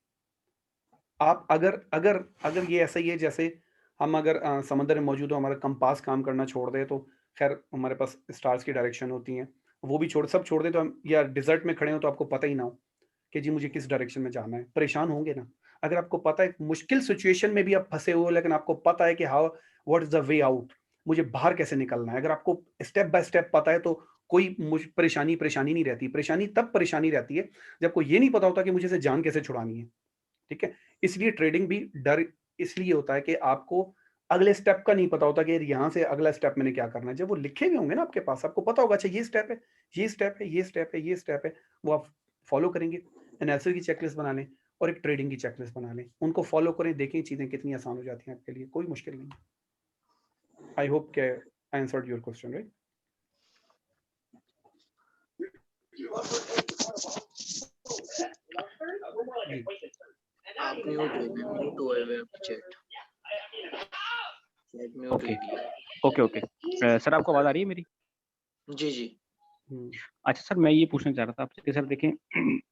आप अगर अगर अगर ये ऐसा ही है जैसे हम अगर समंदर में मौजूद हो, हमारा कंपास काम करना छोड़ दे, तो खैर हमारे पास स्टार्स की डायरेक्शन होती हैं, वो भी सब छोड़ दें तो हम, या डिजर्ट में खड़े हो तो आपको पता ही ना हो कि जी मुझे किस डायरेक्शन में जाना है, परेशान होंगे ना। अगर आपको पता है मुश्किल सिचुएशन में भी आप फंसे हुए हो, लेकिन आपको पता है कि how what is the way out, मुझे बाहर कैसे निकलना है, अगर आपको स्टेप बाय स्टेप पता है तो कोई परेशानी नहीं रहती। परेशानी तब परेशानी रहती है जब को ये नहीं पता होता कि मुझे इसे जान कैसे छुड़ानी है। ठीक है, इसलिए ट्रेडिंग भी डर इसलिए होता है कि आपको अगले स्टेप का नहीं पता होता कि यहाँ से अगला स्टेप मैंने क्या करना है। जब वो लिखे हुए होंगे ना आपके पास, आपको पता होगा अच्छा ये स्टेप है, ये स्टेप है, ये स्टेप है, ये स्टेप है, वो आप फॉलो करेंगे। एनालिसिस की चेकलिस्ट बना लें और एक ट्रेडिंग की चेकलिस्ट बना लें, उनको फॉलो करें, देखें चीजें कितनी आसान हो जाती हैं आपके लिए, कोई मुश्किल नहीं। आई होप के I answered your question right. आप म्यूट हुए हैं चैट म्यूट ओके हुई थी। ओके सर आपको आवाज आ रही है मेरी? जी जी अच्छा सर, मैं ये पूछना चाह रहा था आपसे कि सर देखें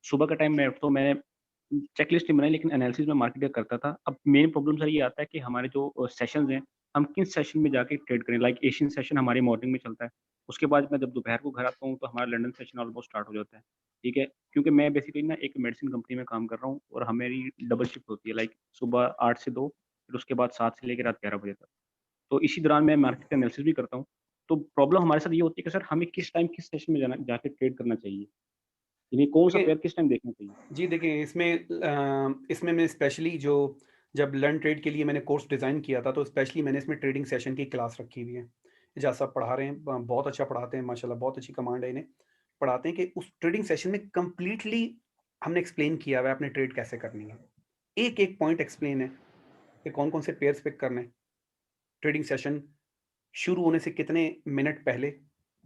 सुबह का टाइम में तो मैंने चेकलिस्ट नहीं बनाई, लेकिन एनालिसिस में मार्केट करता था। अब मेन प्रॉब्लम सर ये आता है कि हमारे जो सेशंस हैं, हम किन सेशन में जाके ट्रेड करें। लाइक एशियन सेशन हमारे मॉर्निंग में चलता है, उसके बाद मैं जब दोपहर को घर आता हूँ तो हमारा लंदन सेशन ऑलमोस्ट स्टार्ट हो जाता है। ठीक है, क्योंकि मैं बेसिकली ना एक मेडिसिन कंपनी में काम कर रहा हूँ और हमारी डबल शिफ्ट होती है, लाइक सुबह 8 से 2, फिर उसके बाद 7 से लेकर रात 11 बजे तक। तो इसी दौरान मैं मार्केट का एनालिसिस भी करता हूँ। तो प्रॉब्लम हमारे साथ ये होती है कि सर हमें किस टाइम किस सेशन में जाके ट्रेड करना चाहिए, यानी कौन सा पेयर किस टाइम देखना चाहिए? जी देखिए, इसमें मैं स्पेशली जो जब लर्न ट्रेड के लिए मैंने कोर्स डिज़ाइन किया था, तो स्पेशली मैंने इसमें ट्रेडिंग सेशन की क्लास रखी हुई है। एजाज साहब पढ़ा रहे हैं, बहुत अच्छा पढ़ाते हैं माशाल्लाह, बहुत अच्छी कमांड है इन्हें। पढ़ाते हैं कि उस ट्रेडिंग सेशन में कंप्लीटली हमने एक्सप्लेन किया हुआ है अपने ट्रेड कैसे करनी है। एक एक पॉइंट एक्सप्लेन है कि कौन कौन से पेयर्स पिक करने, ट्रेडिंग सेशन शुरू होने से कितने मिनट पहले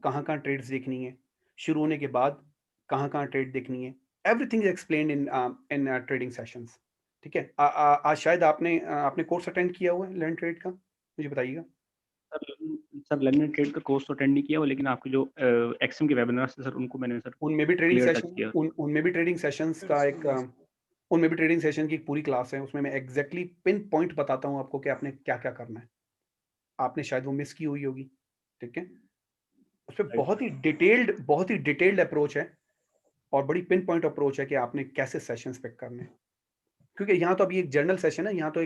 कहाँ कहाँ ट्रेड्स देखनी है, शुरू होने के बाद कहाँ कहाँ ट्रेड देखनी है। Everything is explained in trading sessions. ठीक है, आज शायद आपने कोर्स अटेंड किया हुआ है लर्न ट्रेड का, मुझे बताइएगा। सर लर्न ट्रेड का कोर्स तो अटेंड नहीं किया हुआ, लेकिन आपके जो एक्सएम के वेबिनार्स थे सर उनको मैंने सर उनमें भी ट्रेडिंग क्लियर टच सेशन किया। उनमें भी ट्रेडिंग सेशंस का एक उनमें भी ट्रेडिंग सेशन की एक पूरी क्लास है, उसमें मैं एग्जैक्टली पिन पॉइंट बताता हूँ आपको कि आपने क्या क्या करना है। आपने शायद वो मिस की हुई होगी। ठीक है, उसमें बहुत ही डिटेल्ड अप्रोच है और बड़ी पिन पॉइंट अप्रोच है कि आपने कैसे सेशंस पिक करने हैं। क्योंकि यहाँ तो अभी एक जर्नल सेशन है, यहाँ तो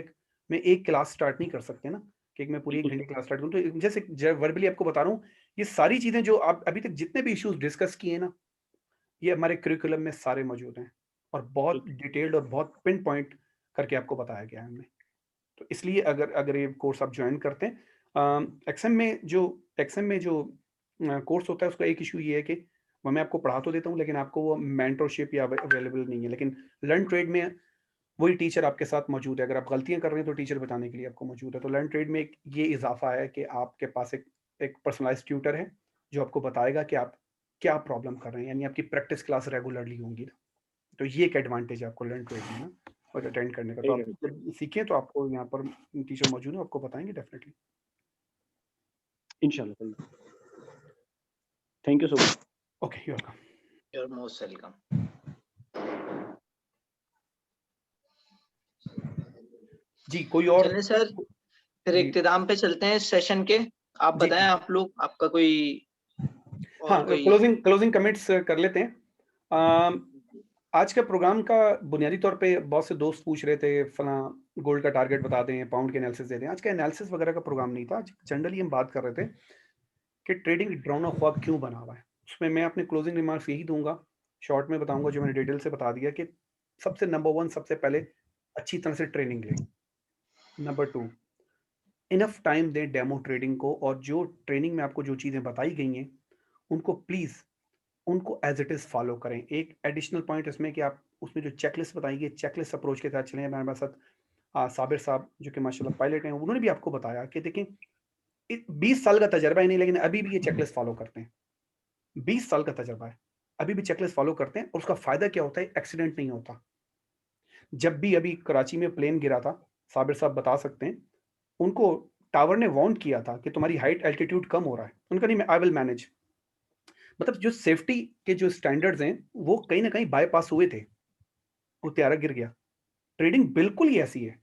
मैं एक क्लास स्टार्ट नहीं कर सकते ना कि मैं पूरी 1 घंटे क्लास स्टार्ट करूँ। तो जैसे वर्बली आपको बता रहा हूँ, ये सारी चीजें जो आप अभी तक जितने भी इश्यूज डिस्कस किए ना, ये हमारे करिकुलम में सारे मौजूद हैं और बहुत डिटेल्ड और बहुत पिन पॉइंट करके आपको बताया गया है हमने। तो इसलिए अगर ये कोर्स आप ज्वाइन करते हैं, एक्सएम में जो कोर्स होता है उसका एक इशू ये है कि वो मैं आपको पढ़ा तो देता हूँ, लेकिन आपको वो मेंटरशिप या अवेलेबल नहीं है। लेकिन लर्न ट्रेड में वही टीचर आपके साथ मौजूद है। अगर आप गलतियां कर रहे हैं तो टीचर बताने के लिए आपको मौजूद है। तो लर्न ट्रेड में ये इजाफा है कि आपके पास एक पर्सनलाइज्ड ट्यूटर है जो आपको बताएगा कि आप क्या प्रॉब्लम कर रहे हैं, यानी आपकी प्रैक्टिस क्लास रेगुलरली होंगी। तो ये एक एडवांटेज है आपको लर्न ट्रेड में ना, और अटेंड करने का। तो आप जब सीखें तो आपको यहाँ पर टीचर मौजूद है, आपको बताएंगे डेफिनेटली इंशाल्लाह। Thank you so much. Okay, you welcome. You are most welcome. जी कोई और? चलिए सर, फिर इख्तिताम पे चलते हैं इस सेशन के। आप बताएं, आप लोग आपका कोई हाँ, क्लोजिंग कमेंट्स कर लेते हैं। आज का प्रोग्राम का बुनियादी तौर पे बहुत से दोस्त पूछ रहे थे फला गोल्ड का टारगेट बता दें, पाउंड के एनालिसिस दे दें। आज का एनालिसिस वगैरह का प्रोग्राम नहीं था। आज जनरली हम बात कर रहे थे कि ट्रेडिंग डरावना ख्वाब क्यों बना हुआ है। उसमें मैं अपने क्लोजिंग रिमार्क्स यही दूंगा, शॉर्ट में बताऊंगा जो मैंने डिटेल से बता दिया कि सबसे नंबर 1 सबसे पहले अच्छी तरह से ट्रेनिंग लें। नंबर 2 इनफ टाइम दें डेमो ट्रेडिंग को, और जो ट्रेनिंग में आपको जो चीज़ें बताई गई हैं उनको प्लीज़ उनको एज इट इज़ फॉलो करें। एक एडिशनल पॉइंट इसमें कि आप उसमें जो चेकलिस्ट बताई गई, चेकलिस्ट अप्रोच के साथ चलें। हमारे साथ साबिर साहब जो कि माशाल्लाह पायलट हैं, उन्होंने भी आपको बताया कि देखें 20 साल का तजर्बा है नहीं, लेकिन अभी भी ये चेकलिस्ट फॉलो करते हैं। 20 साल का तजर्बा है, अभी भी चेकलिस्ट फॉलो करते हैं, और उसका फायदा क्या होता है, एक्सीडेंट नहीं होता। जब भी अभी कराची में प्लेन गिरा था, साबिर साहब बता सकते हैं, उनको टावर ने वार्न किया था कि तुम्हारी हाइट एल्टीट्यूड कम हो रहा है। उनका नहीं, आई विल मैनेज। मतलब जो सेफ्टी के जो स्टैंडर्ड्स हैं वो कहीं ना कहीं बाईपास हुए थे, वो त्यारा गिर गया। ट्रेडिंग बिल्कुल ही ऐसी है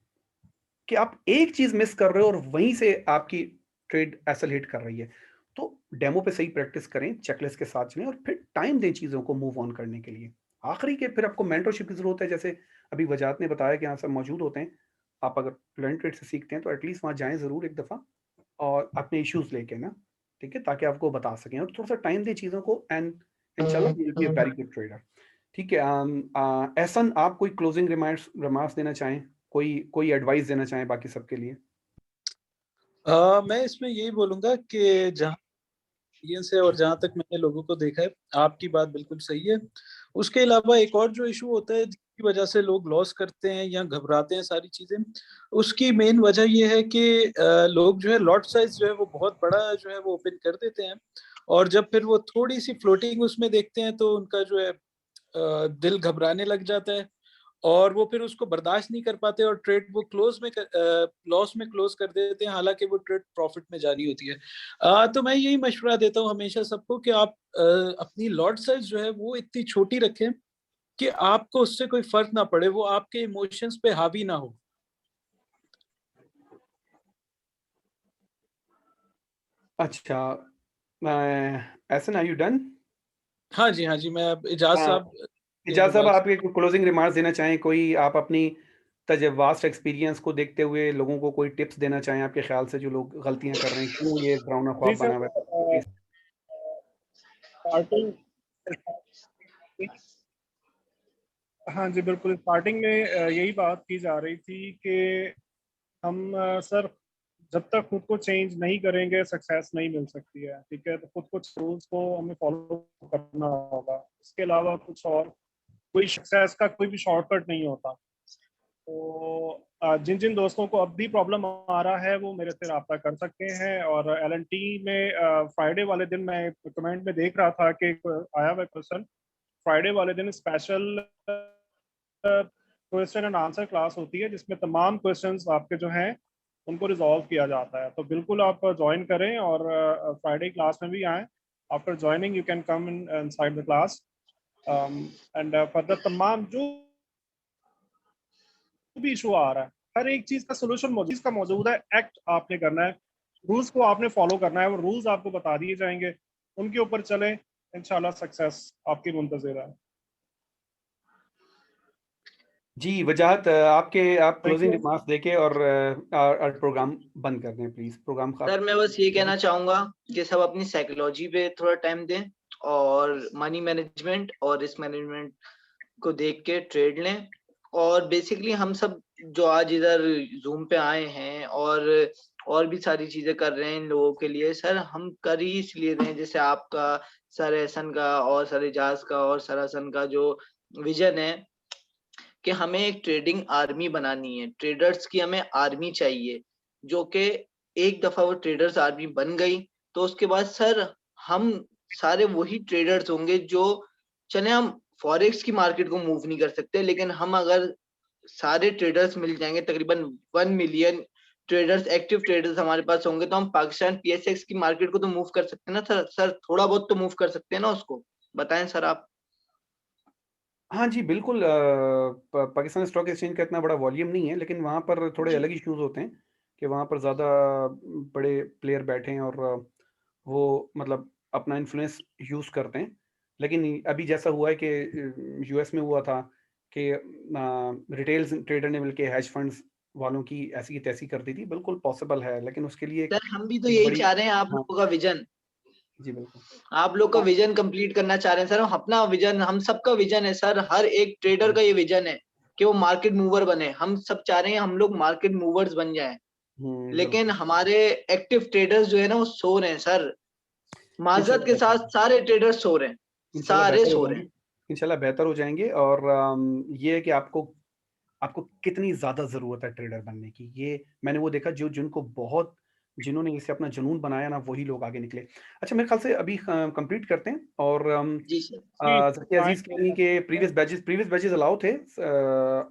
कि आप एक चीज मिस कर रहे हो और वहीं से आपकी ट्रेड एसल हिट कर रही है। तो डेमो पे सही प्रैक्टिस करें, चेकलिस्ट के साथ चलें और फिर टाइम दें चीज़ों को मूव ऑन करने के लिए। आखिरी के फिर आपको मेंटरशिप की ज़रूरत है, जैसे अभी वजाहत ने बताया कि यहाँ सब मौजूद होते हैं। आप अगर ब्लेंड से सीखते हैं तो एटलीस्ट वहाँ जाएँ ज़रूर एक दफ़ा और अपने इश्यूज़ लेके ना, ठीक है? ताकि आपको बता सकें और थोड़ा-सा टाइम दें चीज़ों को एंड इंशाल्लाह you will be a very good trader. ठीक है, एहसन, आप कोई क्लोजिंग रिमार्क्स देना चाहें? कोई एडवाइस देना चाहें बाकी सबके लिए? मैं इसमें यही बोलूंगा कि जहाँ एक्सपीरियंस है और जहाँ तक मैंने लोगों को देखा है, आपकी बात बिल्कुल सही है। उसके अलावा एक और जो इशू होता है जिसकी वजह से लोग लॉस करते हैं या घबराते हैं सारी चीजें, उसकी मेन वजह ये है कि लोग जो है लॉट साइज जो है वो बहुत बड़ा जो है वो ओपन कर देते हैं, और जब फिर वो थोड़ी सी फ्लोटिंग उसमें देखते हैं तो उनका जो है दिल घबराने लग जाता है, और वो फिर उसको बर्दाश्त नहीं कर पाते और ट्रेड वो लॉस में क्लोज कर देते हैं, हालांकि वो ट्रेड प्रॉफिट में जानी होती है। तो मैं यही मशवरा देता हूँ हमेशा सबको कि आप अपनी लॉट साइज जो है वो इतनी छोटी रखें कि आपको उससे कोई फर्क ना पड़े, वो आपके इमोशंस पे हावी ना हो। अच्छा, एहसन, आर यू डन? हाँ जी, मैं इजाज साहब इजाज़ साहब, आप एक क्लोजिंग रिमार्क्स देना चाहें? कोई आप अपनी वास्ट एक्सपीरियंस को देखते हुए लोगों को कोई टिप्स देना चाहें आपके ख्याल से, जो लोग गलतियां कर रहे हैं, क्यों ये डरावना जी ख्वाब सर, बना हुआ है? स्टार्टिंग हाँ जी, बिल्कुल स्टार्टिंग में यही बात की जा रही थी कि हम सर जब तक खुद को चेंज नहीं करेंगे सक्सेस नहीं मिल सकती है। ठीक है, तो खुद को रूल्स को हमें फॉलो करना होगा, इसके अलावा कुछ और कोई सक्सेस का कोई भी शॉर्टकट नहीं होता। तो जिन जिन दोस्तों को अब भी प्रॉब्लम आ रहा है वो मेरे से रब्ता कर सकते हैं। और LNT में फ्राइडे वाले दिन मैं कमेंट में देख रहा था कि आया हुआ क्वेश्चन, फ्राइडे वाले दिन special question and answer class होती है जिसमें तमाम क्वेश्चंस आपके जो हैं उनको रिजॉल्व किया जाता है। तो बिल्कुल आप ज्वाइन करें और फ्राइडे क्लास में भी आएँ। After joining you can come inside the class and further तमाम जो भी इशू आ रहा है हर एक चीज का सोल्यूशन मौजूद है। एक्ट आपने करना है, रूल्स को आपने फॉलो करना है, वो रूल्स आपको बता दिए जाएंगे, उनके ऊपर चलें, इंशाल्लाह सक्सेस आपकी मुंतज़िर है। जी वजाहत, आप थैंक क्लोजिंग यू। रिमार्क्स देके और प्रोग्राम बंद कर दें प्लीज। प्रोग्राम सर मैं बस ये कहना चाहूंगा कि सब अपनी साइकोलॉजी पे थोड़ा टाइम दें और मनी मैनेजमेंट और रिस्क मैनेजमेंट को देख के ट्रेड लें। और बेसिकली हम सब जो आज इधर जूम पे आए हैं और भी सारी चीजें कर रहे हैं इन लोगों के लिए, सर हम कर ही इसलिए रहे हैं, जैसे आपका, सर एहसन का और सर इजाज का और सर हसन का जो विजन है कि हमें एक ट्रेडिंग आर्मी बनानी है, ट्रेडर्स की हमें आर्मी चाहिए, जो कि एक दफा वो ट्रेडर्स आर्मी बन गई तो उसके बाद सर हम सारे वही ट्रेडर्स होंगे जो, चले हम फॉरेक्स की मार्केट को मूव नहीं कर सकते, लेकिन हम अगर सारे ट्रेडर्स मिल जाएंगे, तकरीबन 1 मिलियन ट्रेडर्स, एक्टिव ट्रेडर्स हमारे पास होंगे, तो हम पाकिस्तान PSX की मार्केट को तो मूव कर सकते हैं ना सर थोड़ा बहुत तो मूव कर सकते हैं ना उसको, बताएं सर आप। हाँ जी, बिल्कुल। पाकिस्तान स्टॉक एक्सचेंज का इतना बड़ा वॉल्यूम नहीं है, लेकिन वहाँ पर थोड़े जी अलग इश्यूज होते हैं कि वहाँ पर ज़्यादा बड़े प्लेयर बैठे हैं और वो मतलब अपना इन्फ्लुएंस यूज़ करते हैं। लेकिन अभी जैसा हुआ है कि US में हुआ था कि रिटेल ट्रेडर ने मिलके हेज फंड्स वालों की ऐसी की तैसी कर दी थी। बिल्कुल पॉसिबल है, लेकिन उसके लिए सर हम भी तो एक यही बड़ी, चाह रहे हैं, आप हाँ लोगों का विजन, जी बिल्कुल। आप लोग का विजन कंप्लीट करना चाह रहे हैं सर, हम अपना विजन, हम सबका विजन है सर, हर एक ट्रेडर का ये विजन है कि वो मार्केट मूवर बने, हम सब चाह रहे हैं हम लोग मार्केट मूवर्स बन जाएं, लेकिन बिल्कुल। हमारे एक्टिव ट्रेडर्स जो है ना वो सो रहे हैं सर, माजरत के इंशाल्लाह साथ सारे ट्रेडर्स सो रहे हैं, इंशाल्लाह सारे बेहतर हो सो रहे जाएंगे। हैं। इंशाल्लाह बेहतर हो जाएंगे और ये है कि आपको आपको कितनी ज़्यादा ज़रूरत है ट्रेडर बनने की, ये मैंने वो देखा जो जिन्होंने इसे अपना जुनून बनाया ना, वही लोग आगे निकले। अच्छा, मेरे ख्याल से अभी कंप्लीट करते हैं और जी सर। जी ज़की अजीज़ कह रही हैं कि प्रीवियस बैचेस अलाउ थे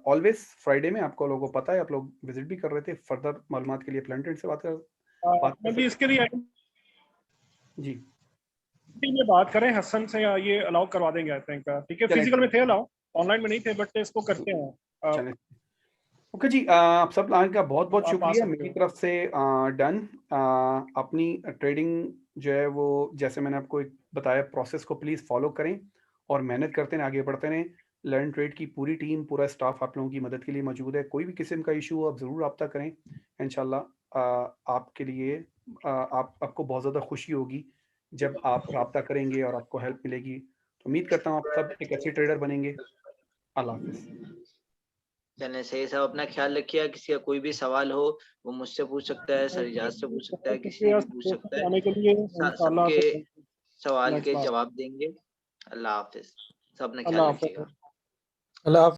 ऑलवेज फ्राइडे में, आपको लोगों को पता है, आप लोग विजिट भी कर रहे थे। फर्दर मालूमात के लिए प्लेंटेड से बात कर मैं भी सकते इसके लिए जी। में बात करें हसन से, या ये अलाउ करवा देंगे आई थिंक। ठीक है, चलें फिजिकल में थे अलाउ, ऑनलाइन में नहीं थे, बट इसको करते हैं। चलें। ओके जी, आप सब आने का बहुत बहुत आप आ शुक्रिया। सकते मेरी हो। तरफ से डन। अपनी ट्रेडिंग जो है वो जैसे मैंने आपको एक बताया प्रोसेस को प्लीज़ फॉलो करें और मेहनत करते रहें, आगे बढ़ते रहें। लर्न ट्रेड की पूरी टीम, पूरा स्टाफ आप लोगों की मदद के लिए मौजूद है। कोई भी किस्म का इशू हो आप ज़रूर रब्ता करें। इंशाल्लाह आपके लिए आपको बहुत ज़्यादा खुशी होगी जब आप रब्ता करेंगे और आपको हेल्प मिलेगी। तो उम्मीद करता हूँ आप सब एक अच्छे ट्रेडर बनेंगे। अल्लाह हाफ़िज़। चलिए सही साहब, अपना ख्याल रखिए। किसी का कोई भी सवाल हो वो मुझसे पूछ सकता है, सर इजाज से पूछ सकता है, किसी से भी पूछ सकता है। आने के लिए इंशाल्लाह सबके से सवाल नेक्स्ट के बार जवाब देंगे। अल्लाह हाफिज। सब अपना अल्लाह ख्याल हाफ़िज़। रखिएगा। अल्लाह हाफ़िज़।